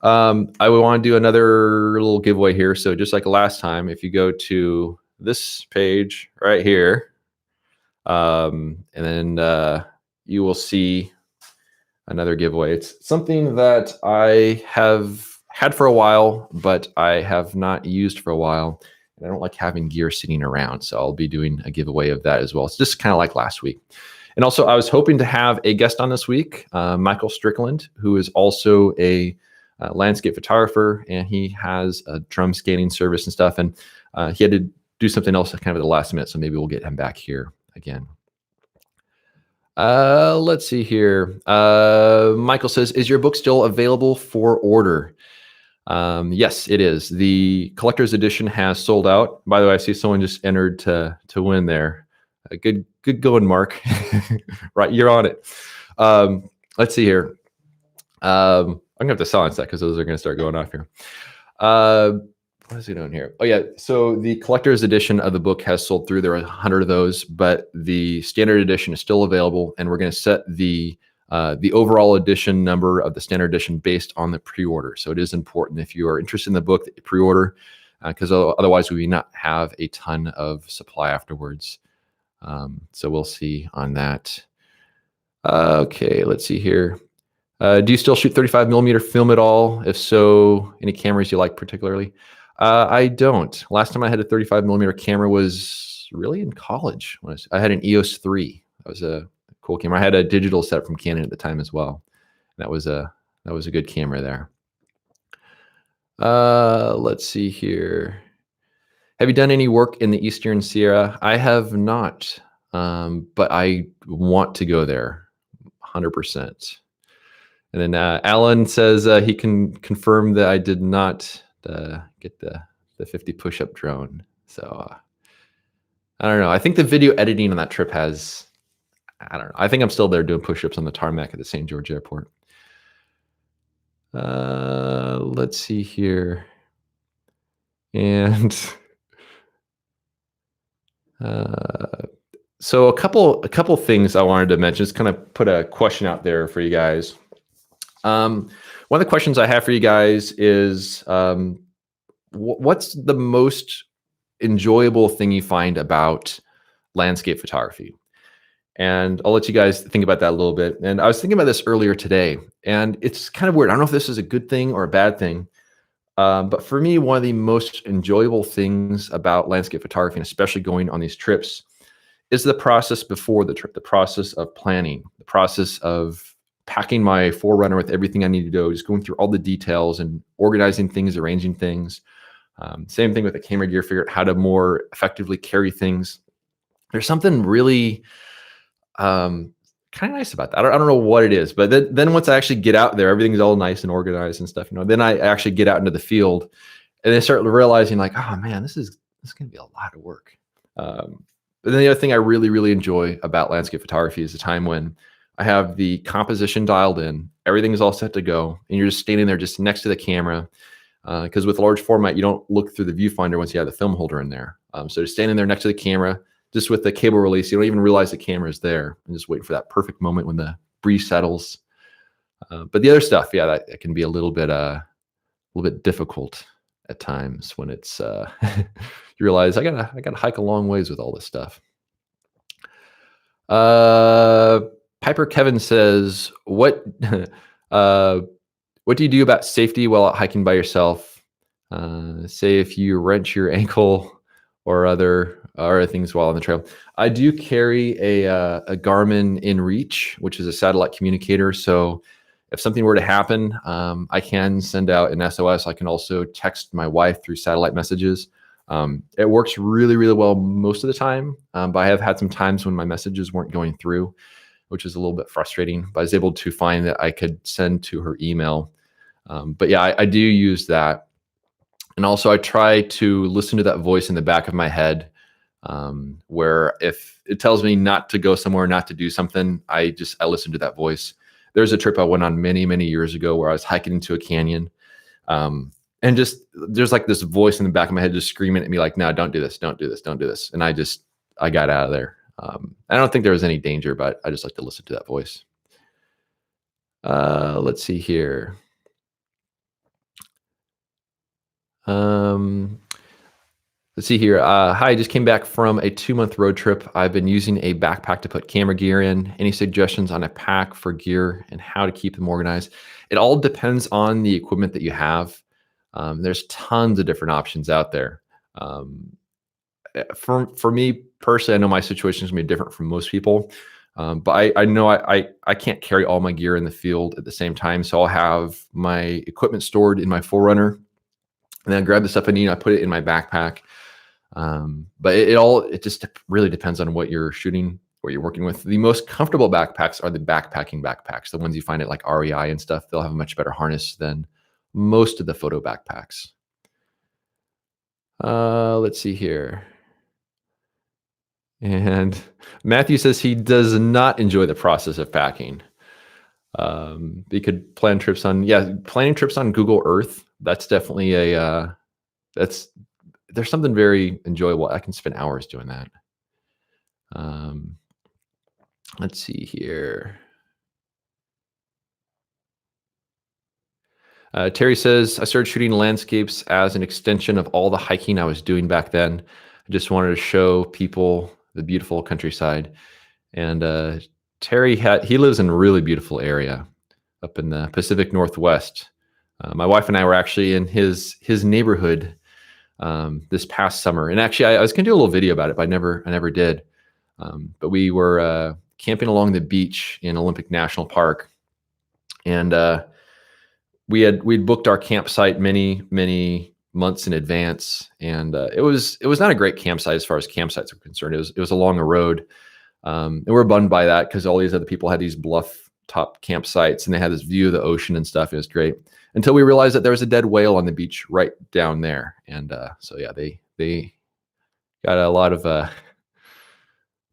[SPEAKER 1] I would want to do another little giveaway here. So just like last time, if you go to this page right here, and then you will see another giveaway. It's something that I have had for a while, but I have not used for a while. And I don't like having gear sitting around. So I'll be doing a giveaway of that as well. It's just kind of like last week. And also, I was hoping to have a guest on this week, Michael Strickland, who is also a landscape photographer, and he has a drum scanning service and stuff. And he had to do something else kind of at the last minute, so maybe we'll get him back here again. Let's see here. Michael says, is your book still available for order? Yes, it is. The collector's edition has sold out. By the way, I see someone just entered to win there. Good going, Mark. Right, you're on it. Let's see here. I'm gonna have to silence that because those are gonna start going off here. What is he doing here? Oh yeah, so the collector's edition of the book has sold through. There are 100 of those, but the standard edition is still available, and we're gonna set the overall edition number of the standard edition based on the pre-order. So it is important if you are interested in the book that you pre-order, because otherwise we will not have a ton of supply afterwards. So we'll see on that. Okay, let's see here. Do you still shoot 35mm film at all? If so, any cameras you like particularly? I don't. Last time I had a 35mm camera was really in college. I had an EOS 3. That was a cool camera. I had a digital set from Canon at the time as well. That was a good camera there. Let's see here. Have you done any work in the Eastern Sierra? I have not, but I want to go there 100%. And then Alan says he can confirm that I did not get the 50 push-up drone. So I don't know. I think the video editing on that trip has, I don't know. I think I'm still there doing push-ups on the tarmac at the St. George Airport. Let's see here. And so a couple things I wanted to mention, just kind of put a question out there for you guys. One of the questions I have for you guys is, what's the most enjoyable thing you find about landscape photography? And I'll let you guys think about that a little bit. And I was thinking about this earlier today, and it's kind of weird. I don't know if this is a good thing or a bad thing. But for me, one of the most enjoyable things about landscape photography, and especially going on these trips, is the process before the trip, the process of planning, the process of packing my Forerunner with everything I need to do, just going through all the details and organizing things, arranging things. Same thing with the camera gear, figure out how to more effectively carry things. There's something really kind of nice about that. I don't know what it is, but then once I actually get out there, everything's all nice and organized and stuff. Then I actually get out into the field, and then start realizing like, oh man, this is going to be a lot of work. But then the other thing I really, really enjoy about landscape photography is the time when I have the composition dialed in, everything is all set to go, and you're just standing there just next to the camera. Because with large format, you don't look through the viewfinder once you have the film holder in there. So just standing there next to the camera, just with the cable release, you don't even realize the camera is there, and just waiting for that perfect moment when the breeze settles. But the other stuff, yeah, that can be a little bit difficult at times when it's you realize I gotta hike a long ways with all this stuff. Piper Kevin says, what what do you do about safety while out hiking by yourself? Say if you wrench your ankle or other things while on the trail. I do carry a Garmin InReach, which is a satellite communicator. So if something were to happen, I can send out an SOS. I can also text my wife through satellite messages. It works really, really well most of the time, but I have had some times when my messages weren't going through, which is a little bit frustrating, but I was able to find that I could send to her email. But yeah, I do use that. And also I try to listen to that voice in the back of my head, where if it tells me not to go somewhere, not to do something, I listen to that voice. There's a trip I went on many, many years ago where I was hiking into a canyon. And just, there's like this voice in the back of my head just screaming at me like, no, don't do this, don't do this, don't do this. And I got out of there. I don't think there was any danger, but I just like to listen to that voice. Let's see here. Let's see here. Hi, I just came back from a 2-month road trip. I've been using a backpack to put camera gear in. Any suggestions on a pack for gear and how to keep them organized? It all depends on the equipment that you have. There's tons of different options out there. For me personally, I know my situation is gonna be different from most people. But I know I can't carry all my gear in the field at the same time. So I'll have my equipment stored in my Forerunner, and then I grab the stuff I need, I put it in my backpack. But it just really depends on what you're shooting, what you're working with. The most comfortable backpacks are the backpacking backpacks, the ones you find at like REI and stuff. They'll have a much better harness than most of the photo backpacks. Let's see here. And Matthew says he does not enjoy the process of packing. He could plan trips on, planning trips on Google Earth. That's definitely there's something very enjoyable. I can spend hours doing that. Let's see here. Terry says, I started shooting landscapes as an extension of all the hiking I was doing back then. I just wanted to show people the beautiful countryside. And Terry he lives in a really beautiful area up in the Pacific Northwest. My wife and I were actually in his neighborhood this past summer. And actually, I was going to do a little video about it, but I never did. But we were camping along the beach in Olympic National Park. And we'd booked our campsite many months in advance, and it was not a great campsite as far as campsites are concerned. It was along a road, and we were bummed by that because all these other people had these bluff top campsites, and they had this view of the ocean and stuff. It was great until we realized that there was a dead whale on the beach right down there, and so yeah, they got a lot of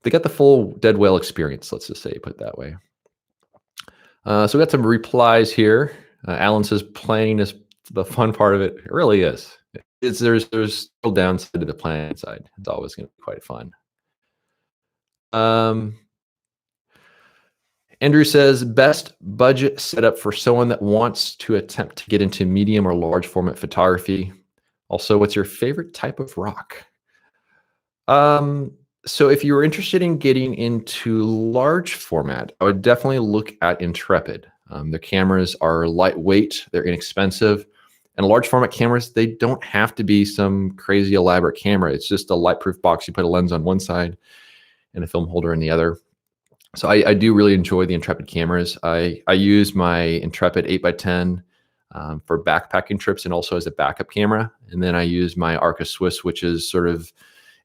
[SPEAKER 1] they got the full dead whale experience. Let's just say, put it that way. So we got some replies here. Alan says planning is the fun part of it. It really is. There's still downside to the planning side. It's always going to be quite fun. Andrew says best budget setup for someone that wants to attempt to get into medium or large format photography. Also, what's your favorite type of rock? So if you were interested in getting into large format, I would definitely look at Intrepid. Their cameras are lightweight, they're inexpensive, and large format cameras, they don't have to be some crazy elaborate camera. It's just a lightproof box. You put a lens on one side and a film holder in the other. So I do really enjoy the Intrepid cameras. I use my Intrepid 8x10 for backpacking trips and also as a backup camera. And then I use my Arca Swiss, which is sort of,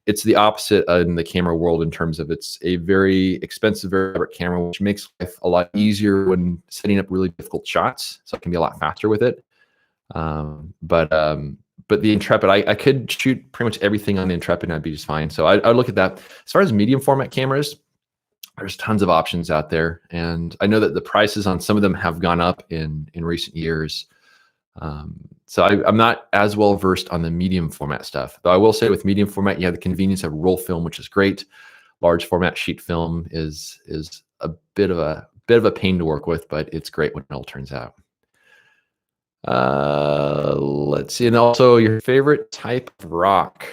[SPEAKER 1] it's the opposite in the camera world in terms of it's a very expensive, very elaborate camera, which makes life a lot easier when setting up really difficult shots. So I can be a lot faster with it. But the Intrepid, I could shoot pretty much everything on the Intrepid and I'd be just fine. So I look at that. As far as medium format cameras, there's tons of options out there. And I know that the prices on some of them have gone up in recent years. So I'm not as well versed on the medium format stuff, though I will say with medium format, you have the convenience of roll film, which is great. Large format sheet film is a bit of a pain to work with, but it's great when it all turns out. Let's see. And also your favorite type of rock.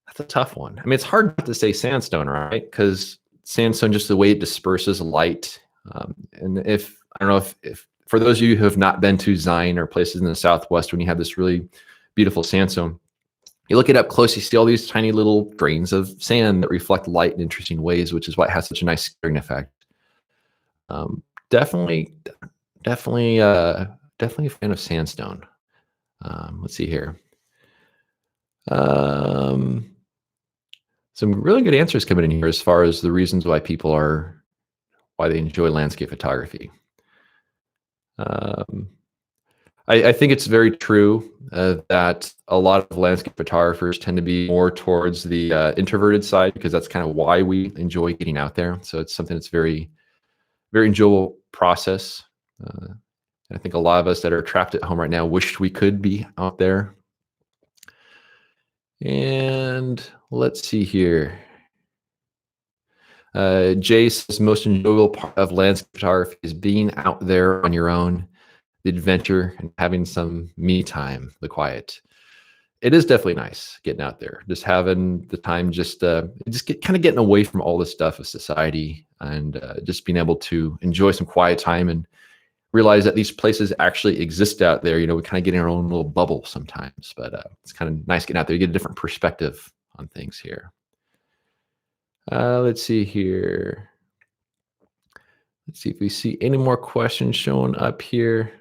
[SPEAKER 1] That's a tough one. I mean, it's hard not to say sandstone, right? Because sandstone, just the way it disperses light. And I don't know if for those of you who have not been to Zion or places in the Southwest, when you have this really beautiful sandstone, you look it up close, you see all these tiny little grains of sand that reflect light in interesting ways, which is why it has such a nice scattering effect. Definitely a fan of sandstone. Let's see here. Some really good answers coming in here as far as the reasons why why they enjoy landscape photography. I think it's very true that a lot of landscape photographers tend to be more towards the introverted side because that's kind of why we enjoy getting out there. So it's something that's very, very enjoyable process. I think a lot of us that are trapped at home right now wish we could be out there. And let's see here. Jay says most enjoyable part of landscape photography is being out there on your own, the adventure, and having some me time, the quiet. It is definitely nice getting out there, just having the time, just kind of getting away from all the stuff of society and just being able to enjoy some quiet time and realize that these places actually exist out there. You know, we kind of get in our own little bubble sometimes, but it's kind of nice getting out there. You get a different perspective on things here. Let's see here. Let's see if we see any more questions showing up here.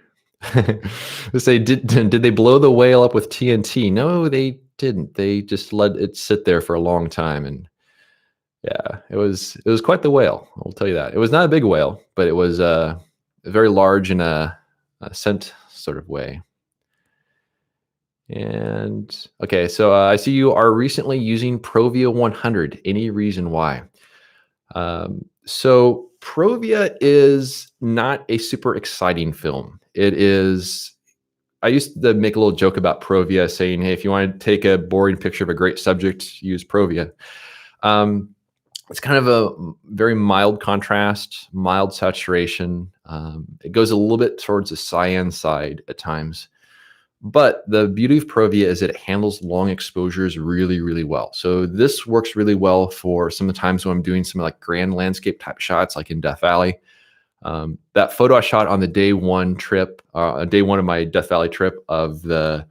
[SPEAKER 1] Let's say, did they blow the whale up with TNT? No, they didn't. They just let it sit there for a long time, and yeah, it was quite the whale. I'll tell you that. It was not a big whale, but it was very large in a scent sort of way. And okay, so I see you are recently using Provia 100. Any reason why? So Provia is not a super exciting film. It is, I used to make a little joke about Provia saying, hey, if you want to take a boring picture of a great subject, use Provia. It's kind of a very mild contrast, mild saturation. It goes a little bit towards the cyan side at times. But the beauty of Provia is that it handles long exposures really, really well. So this works really well for some of the times when I'm doing some like grand landscape type shots, like in Death Valley. That photo I shot on the day one trip, day one of my Death Valley trip of the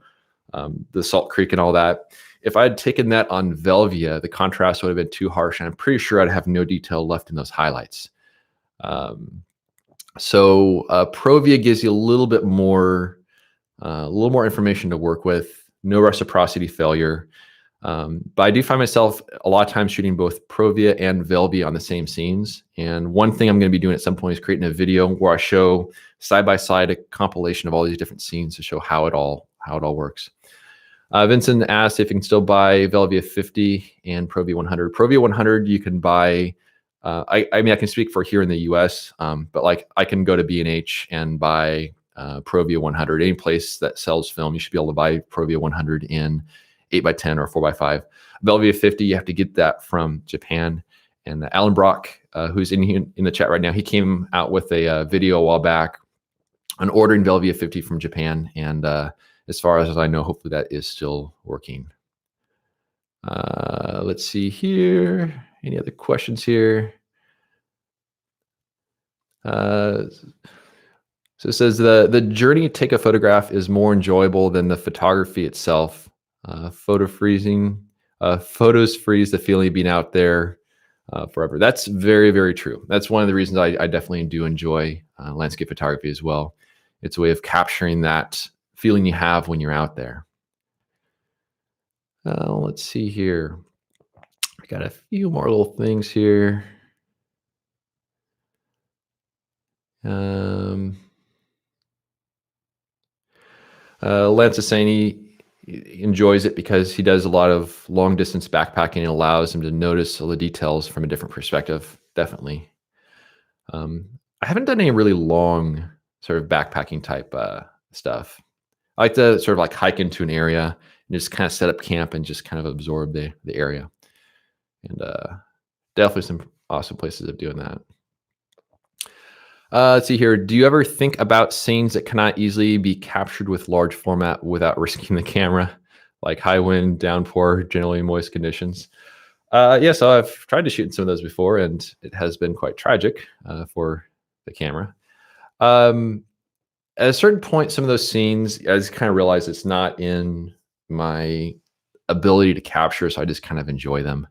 [SPEAKER 1] Salt Creek and all that. If I had taken that on Velvia, the contrast would have been too harsh, and I'm pretty sure I'd have no detail left in those highlights. So Provia gives you a little more information to work with, no reciprocity failure. But I do find myself a lot of times shooting both Provia and Velvia on the same scenes. And one thing I'm going to be doing at some point is creating a video where I show side by side a compilation of all these different scenes to show how it all works. Vincent asked if you can still buy Velvia 50 and Provia 100. Provia 100 you can buy. I mean, I can speak for here in the US, but like I can go to B&H and buy Provia 100. Any place that sells film, you should be able to buy Provia 100 in 8x10 or 4x5. Velvia 50, you have to get that from Japan. And Alan Brock, who's in the chat right now, he came out with a video a while back on ordering Velvia 50 from Japan. And as far as I know, hopefully that is still working. Let's see here. Any other questions here? So it says the journey to take a photograph is more enjoyable than the photography itself. Photos freeze the feeling of being out there forever. That's very, very true. That's one of the reasons I definitely do enjoy landscape photography as well. It's a way of capturing that feeling you have when you're out there. Let's see here. I got a few more little things here. Lance is saying he enjoys it because he does a lot of long distance backpacking and allows him to notice all the details from a different perspective. Definitely. I haven't done any really long sort of backpacking type stuff. I like to sort of like hike into an area and just kind of set up camp and just kind of absorb the area. And definitely some awesome places of doing that. Let's see here. Do you ever think about scenes that cannot easily be captured with large format without risking the camera, like high wind, downpour, generally moist conditions? Yeah, so I've tried to shoot some of those before, and it has been quite tragic for the camera. At a certain point, some of those scenes, I just kind of realized it's not in my ability to capture, so I just kind of enjoy them.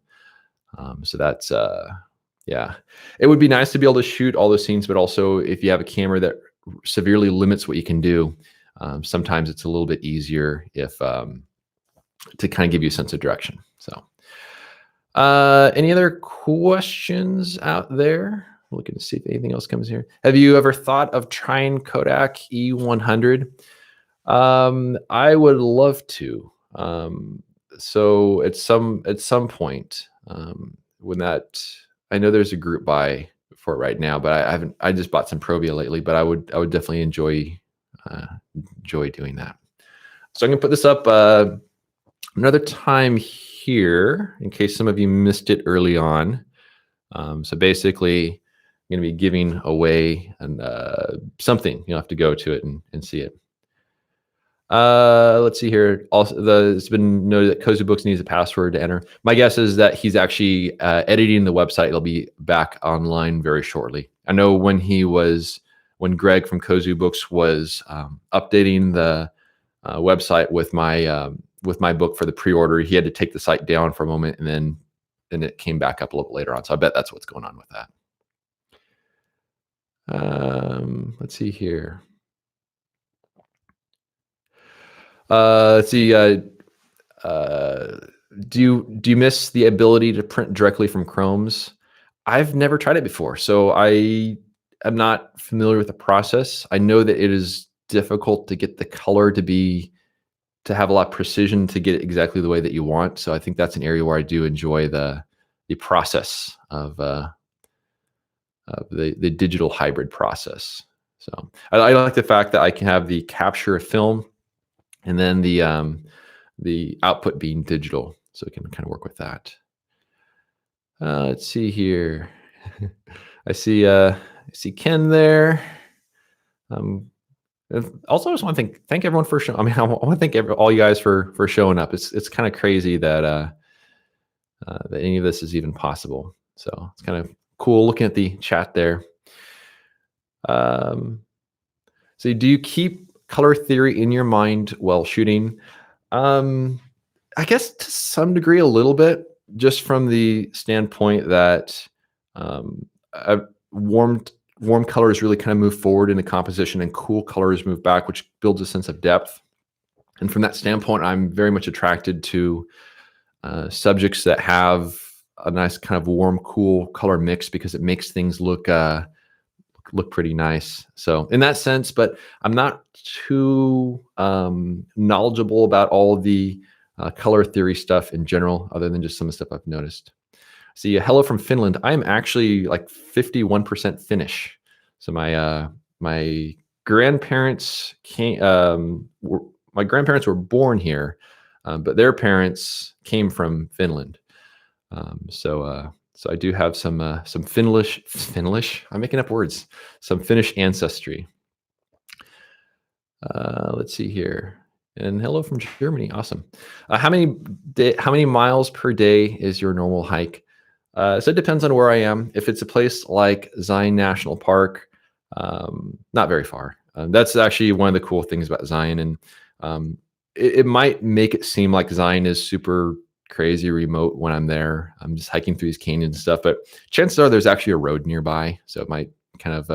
[SPEAKER 1] So that's yeah, it would be nice to be able to shoot all those scenes, but also if you have a camera that severely limits what you can do, sometimes it's a little bit easier if to kind of give you a sense of direction. So any other questions out there? Looking to see if anything else comes here. Have you ever thought of trying Kodak E100? I would love to. So at some point, when that, I know there's a group buy for it right now, but I haven't. I just bought some Provia lately, but I would definitely enjoy doing that. So I'm gonna put this up another time here in case some of you missed it early on. So basically, I'm gonna be giving away something. You'll have to go to it and see it. Let's see here. Also, it's been noted that Kozo Books needs a password to enter. My guess is that he's actually editing the website. It'll be back online very shortly. I know when Greg from Kozo Books was updating the website with my book for the pre-order, he had to take the site down for a moment, and then it came back up a little bit later on. So I bet that's what's going on with that. Let's see here. Let's see. Do you miss the ability to print directly from Chromes? I've never tried it before, so I am not familiar with the process. I know that it is difficult to get the color to have a lot of precision to get it exactly the way that you want. So I think that's an area where I do enjoy the process of the digital hybrid process. So I like the fact that I can have the capture of film, and then the output being digital, so we can kind of work with that. Let's see here. I see Ken there. Also, I just want to thank everyone for showing. I mean, I want to thank all you guys for showing up. It's kind of crazy that that any of this is even possible. So it's kind of cool looking at the chat there. So do you keep color theory in your mind while shooting? I guess to some degree, a little bit, just from the standpoint that warm colors really kind of move forward into composition, and cool colors move back, which builds a sense of depth. And from that standpoint, I'm very much attracted to subjects that have a nice kind of warm, cool color mix, because it makes things look pretty nice. So in that sense, but I'm not too knowledgeable about all the color theory stuff in general, other than just some of the stuff I've noticed. See, hello from Finland. I'm actually like 51% Finnish. So my grandparents my grandparents were born here, but their parents came from Finland. So I do have some Finnish. I'm making up words. Some Finnish ancestry. Let's see here. And hello from Germany. Awesome. How many miles per day is your normal hike? So it depends on where I am. If it's a place like Zion National Park, not very far. That's actually one of the cool things about Zion, and um, it might make it seem like Zion is super crazy remote when I'm there. I'm just hiking through these canyons and stuff, but chances are there's actually a road nearby, so it might kind of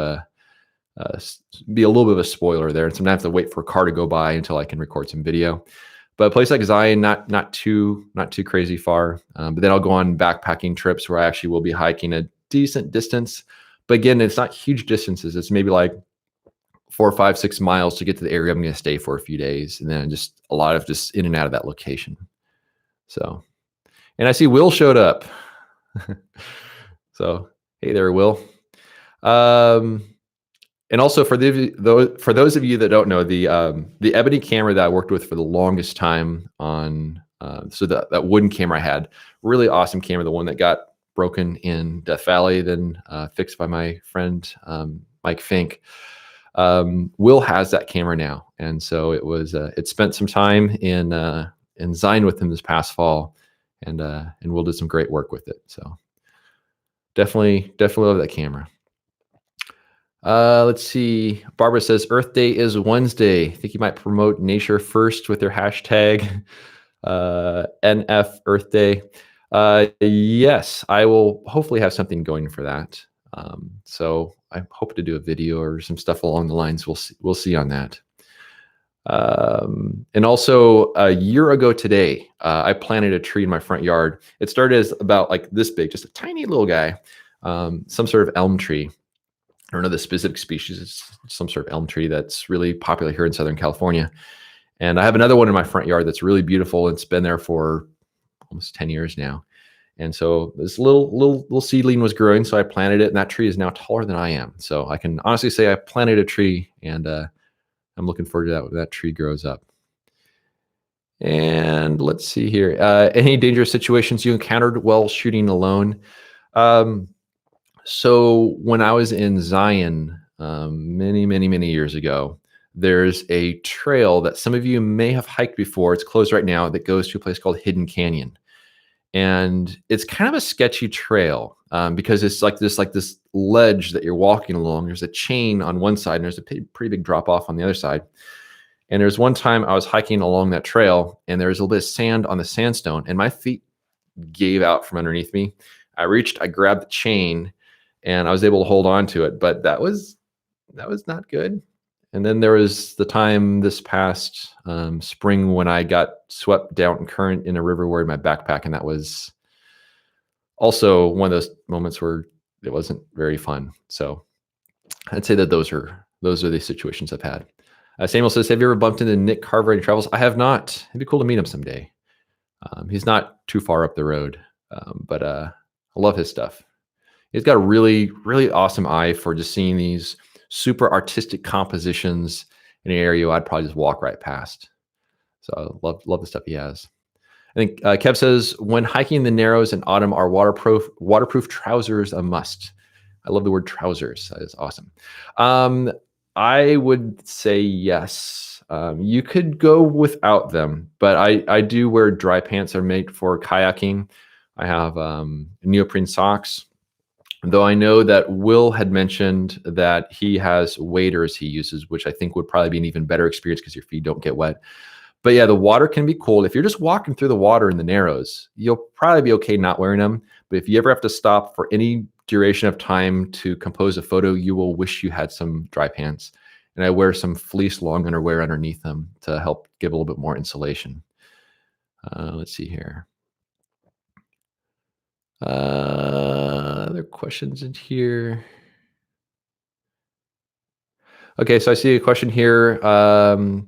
[SPEAKER 1] be a little bit of a spoiler there, and sometimes I have to wait for a car to go by until I can record some video. But a place like Zion, not too crazy far. But then I'll go on backpacking trips where I actually will be hiking a decent distance. But again, it's not huge distances. It's maybe like 4, 5, 6 miles to get to the area I'm going to stay for a few days, and then just a lot of just in and out of that location. So, and I see Will showed up. So, hey there, Will. And also for those of you that don't know, the ebony camera that I worked with for the longest time on so that wooden camera I had, really awesome camera, the one that got broken in Death Valley, then fixed by my friend Mike Fink. Will has that camera now, and so it spent some time in Zion with him this past fall, and Will did some great work with it. So definitely love that camera. Let's see. Barbara says Earth Day is Wednesday. I think you might promote Nature First with their hashtag NF Earth Day. Yes, I will hopefully have something going for that. So I hope to do a video or some stuff along the lines. We'll see on that. And also a year ago today, I planted a tree in my front yard. It started as about like this big, just a tiny little guy, some sort of elm tree. I don't know the specific species. It's some sort of elm tree that's really popular here in Southern California. And I have another one in my front yard that's really beautiful. It's been there for almost 10 years now. And so this little seedling was growing, so I planted it, and that tree is now taller than I am. So I can honestly say I planted a tree, and I'm looking forward to that when that tree grows up. And let's see here. Any dangerous situations you encountered while shooting alone? So when I was in Zion many years ago, there's a trail that some of you may have hiked before. It's closed right now, that goes to a place called Hidden Canyon. And it's kind of a sketchy trail because it's like this ledge that you're walking along. There's a chain on one side, and there's a pretty big drop off on the other side. And there's one time I was hiking along that trail, and there was a little bit of sand on the sandstone, and my feet gave out from underneath me. I grabbed the chain, and I was able to hold on to it, but that was not good. And then there was the time this past spring when I got swept down current in a river wearing my backpack, and that was also one of those moments where it wasn't very fun. So I'd say that those are the situations I've had. Samuel says, have you ever bumped into Nick Carver in travels? I have not. It'd be cool to meet him someday. He's not too far up the road, but I love his stuff. He's got a really awesome eye for just seeing these super artistic compositions in an area I'd probably just walk right past. So I love the stuff he has. I think Kev says, when hiking the Narrows in autumn, are waterproof trousers a must? I love the word trousers. That is awesome. I would say yes. You could go without them, but I do wear dry pants that are made for kayaking. I have neoprene socks. Though I know that Will had mentioned that he has waders he uses, which I think would probably be an even better experience because your feet don't get wet. But yeah, the water can be cold. If you're just walking through the water in the Narrows, you'll probably be okay not wearing them. But if you ever have to stop for any duration of time to compose a photo, you will wish you had some dry pants. And I wear some fleece long underwear underneath them to help give a little bit more insulation. Let's see here. Other questions in here. Okay, so I see a question here from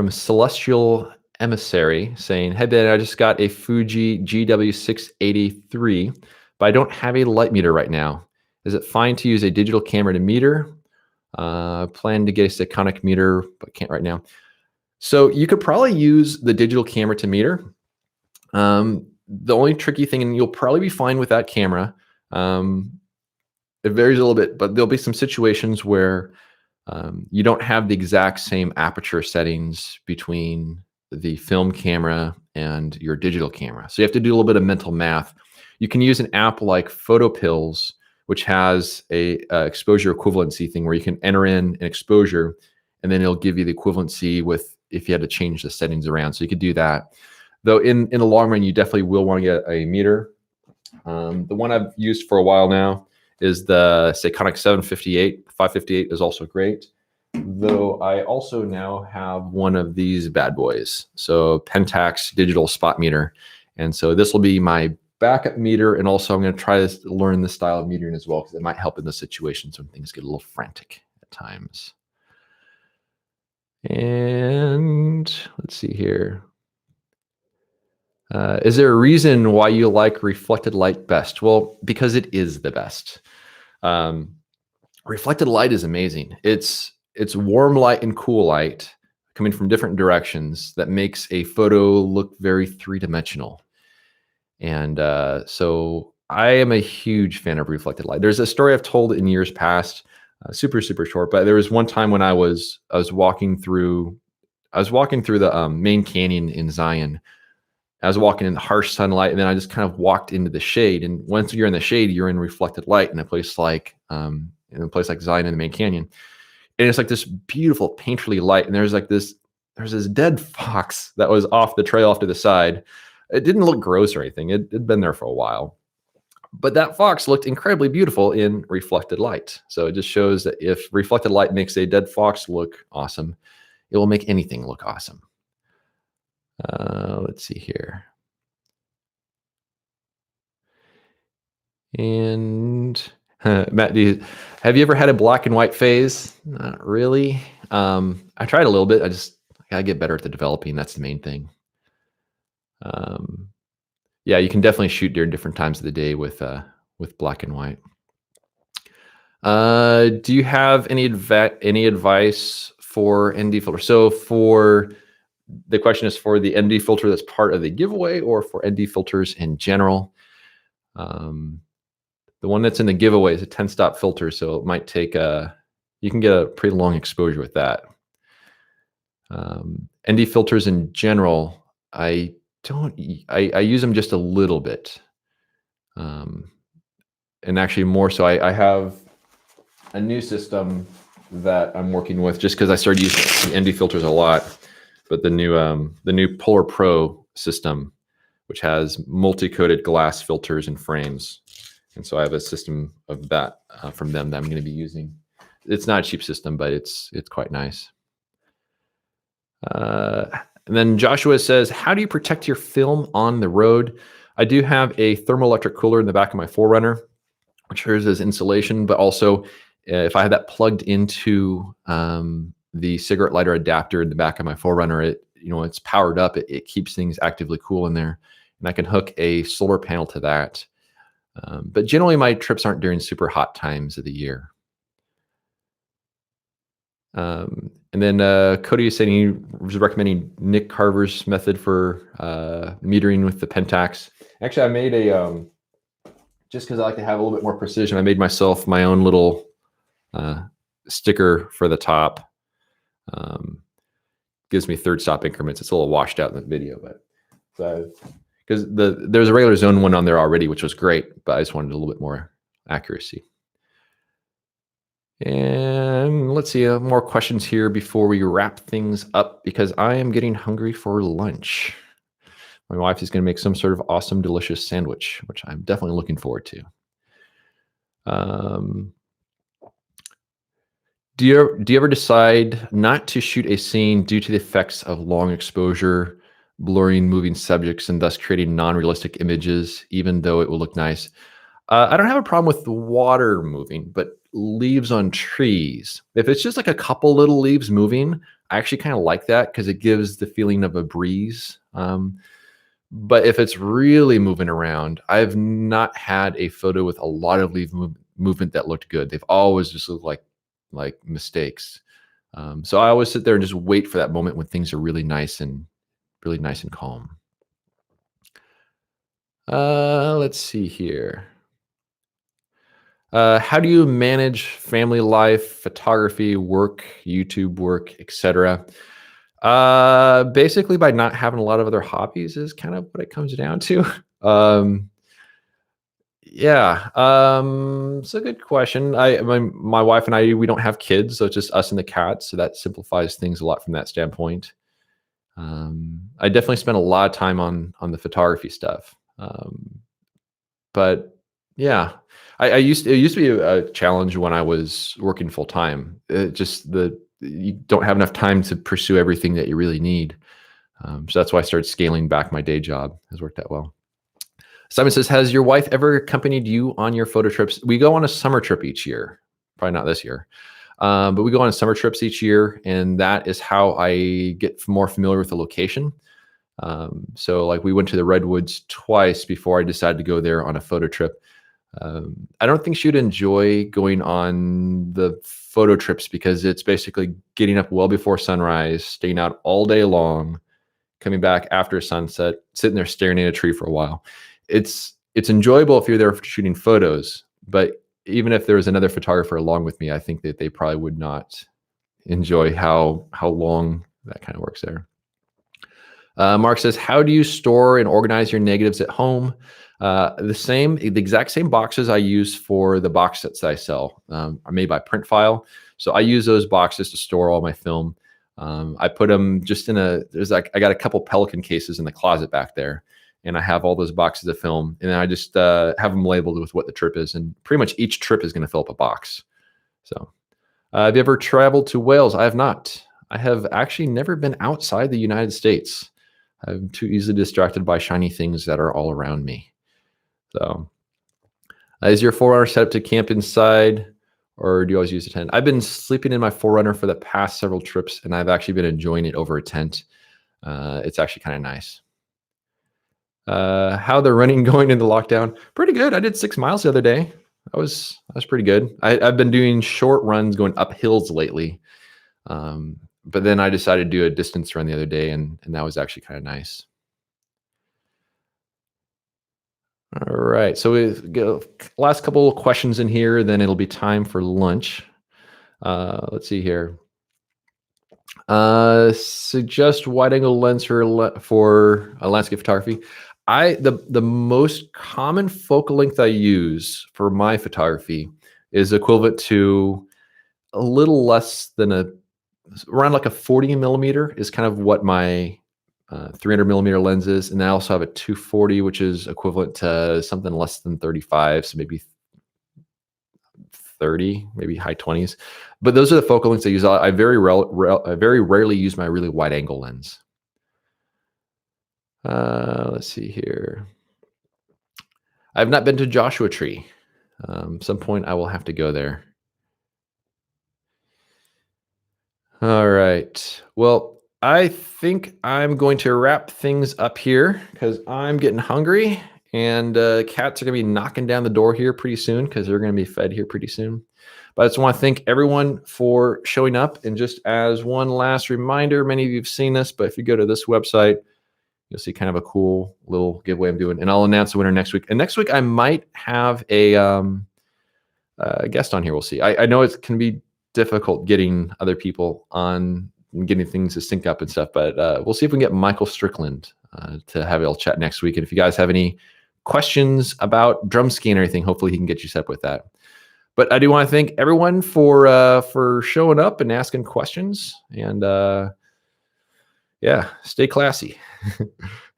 [SPEAKER 1] Celestial Emissary saying, hey Ben, I just got a Fuji GW683, but I don't have a light meter right now. Is it fine to use a digital camera to meter? Plan to get a Signup meter, but can't right now. So you could probably use the digital camera to meter. The only tricky thing, and you'll probably be fine with that camera, it varies a little bit, but there'll be some situations where You don't have the exact same aperture settings between the film camera and your digital camera. So you have to do a little bit of mental math. You can use an app like PhotoPills, which has a exposure equivalency thing where you can enter in an exposure, and then it'll give you the equivalency with if you had to change the settings around. So you could do that. Though in the long run, you definitely will want to get a meter. The one I've used for a while now is the Seikonic 758. 558 is also great. Though I also now have one of these bad boys. So Pentax digital spot meter. And so this will be my backup meter. And also I'm going to try to learn this style of metering as well, because it might help in the situations when things get a little frantic at times. And let's see here. Is there a reason why you like reflected light best? Well, because it is the best. Reflected light is amazing. It's warm light and cool light coming from different directions that makes a photo look very three-dimensional. And so I am a huge fan of reflected light. There's a story I've told in years past, super short, but there was one time when I was walking through the main canyon in Zion. I was walking in the harsh sunlight, and then I just kind of walked into the shade. And once you're in the shade, you're in reflected light in a place like Zion in the main canyon. And it's like this beautiful painterly light. And there's this dead fox that was off the trail off to the side. It didn't look gross or anything. It'd been there for a while. But that fox looked incredibly beautiful in reflected light. So it just shows that if reflected light makes a dead fox look awesome, it will make anything look awesome. Let's see here. And Matt, have you ever had a black and white phase? Not really. I tried a little bit. I gotta get better at the developing. That's the main thing. Yeah, you can definitely shoot during different times of the day with black and white. Do you have any advice for ND filter? So the question is for the ND filter that's part of the giveaway, or for ND filters in general. The one that's in the giveaway is a 10-stop filter, so it might take you can get a pretty long exposure with that. ND filters in general, I use them just a little bit, and actually more so. I have a new system that I'm working with just because I started using ND filters a lot. But the new Polar Pro system, which has multi-coated glass filters and frames, and so I have a system of that from them that I'm going to be using. It's not a cheap system, but it's quite nice. And then Joshua says, how do you protect your film on the road? I do have a thermoelectric cooler in the back of my 4Runner, which serves as insulation, but also if I have that plugged into the cigarette lighter adapter in the back of my 4Runner, it's powered up. It keeps things actively cool in there, and I can hook a solar panel to that. But generally, my trips aren't during super hot times of the year. And then Cody is saying he was recommending Nick Carver's method for metering with the Pentax. Actually, I made a just because I like to have a little bit more precision. I made myself my own little sticker for the top. Gives me third stop increments. It's a little washed out in the video, but because there's a regular zone one on there already, which was great, but I just wanted a little bit more accuracy. And let's see, more questions here before we wrap things up, because I am getting hungry for lunch. My wife is going to make some sort of awesome, delicious sandwich, which I'm definitely looking forward to. Do you ever decide not to shoot a scene due to the effects of long exposure, blurring moving subjects, and thus creating non-realistic images, even though it will look nice? I don't have a problem with the water moving, but leaves on trees, if it's just like a couple little leaves moving, I actually kind of like that because it gives the feeling of a breeze. But if it's really moving around, I've not had a photo with a lot of leaf movement that looked good. They've always just looked like mistakes. So I always sit there and just wait for that moment when things are really nice and calm. Let's see here. How do you manage family life, photography, work, YouTube work, etc.? Basically by not having a lot of other hobbies is kind of what it comes down to. Um, yeah, it's a good question. My wife and I, we don't have kids, so it's just us and the cats. So that simplifies things a lot from that standpoint. I definitely spend a lot of time on the photography stuff. But yeah, it used to be a challenge when I was working full time. You don't have enough time to pursue everything that you really need. So that's why I started scaling back my day job. Has worked out well. Simon says, has your wife ever accompanied you on your photo trips? We go on a summer trip each year. Probably not this year. But we go on summer trips each year, and that is how I get more familiar with the location. So like we went to the Redwoods twice before I decided to go there on a photo trip. I don't think she'd enjoy going on the photo trips because it's basically getting up well before sunrise, staying out all day long, coming back after sunset, sitting there staring at a tree for a while. It's enjoyable if you're there shooting photos, but even if there was another photographer along with me, I think that they probably would not enjoy how long that kind of works there. Mark says, how do you store and organize your negatives at home? The exact same boxes I use for the box sets that I sell are made by Print File. So I use those boxes to store all my film. I put them just in I got a couple Pelican cases in the closet back there, and I have all those boxes of film, and then I just have them labeled with what the trip is, and pretty much each trip is going to fill up a box. So have you ever traveled to Wales? I have not. I have actually never been outside the United States. I'm too easily distracted by shiny things that are all around me. So is your 4Runner set up to camp inside, or do you always use a tent? I've been sleeping in my 4Runner for the past several trips, and I've actually been enjoying it over a tent. It's actually kind of nice. How the running going in the lockdown? Pretty good. I did 6 miles the other day. That was pretty good. I've been doing short runs going up hills lately. But then I decided to do a distance run the other day, and that was actually kind of nice. All right, so we've got last couple of questions in here, then it'll be time for lunch. Let's see here. Suggest wide-angle lens for landscape photography. The most common focal length I use for my photography is equivalent to a little less than around like a 40 millimeter is kind of what my 300 millimeter lens is. And I also have a 240, which is equivalent to something less than 35. So maybe 30, maybe high 20s. But those are the focal lengths I use. I very rarely use my really wide angle lens. Let's see here. I've not been to Joshua Tree. Some point I will have to go there. All right. Well, I think I'm going to wrap things up here because I'm getting hungry, and cats are going to be knocking down the door here pretty soon because they're going to be fed here pretty soon. But I just want to thank everyone for showing up. And just as one last reminder, many of you have seen this, but if you go to this website, you'll see kind of a cool little giveaway I'm doing. And I'll announce the winner next week. And next week, I might have a guest on here. We'll see. I know it can be difficult getting other people on and getting things to sync up and stuff, but we'll see if we can get Michael Strickland to have a little chat next week. And if you guys have any questions about drum skiing or anything, hopefully he can get you set up with that. But I do want to thank everyone for showing up and asking questions. And yeah, stay classy.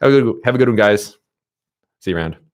[SPEAKER 1] Have a good one, guys. See you around.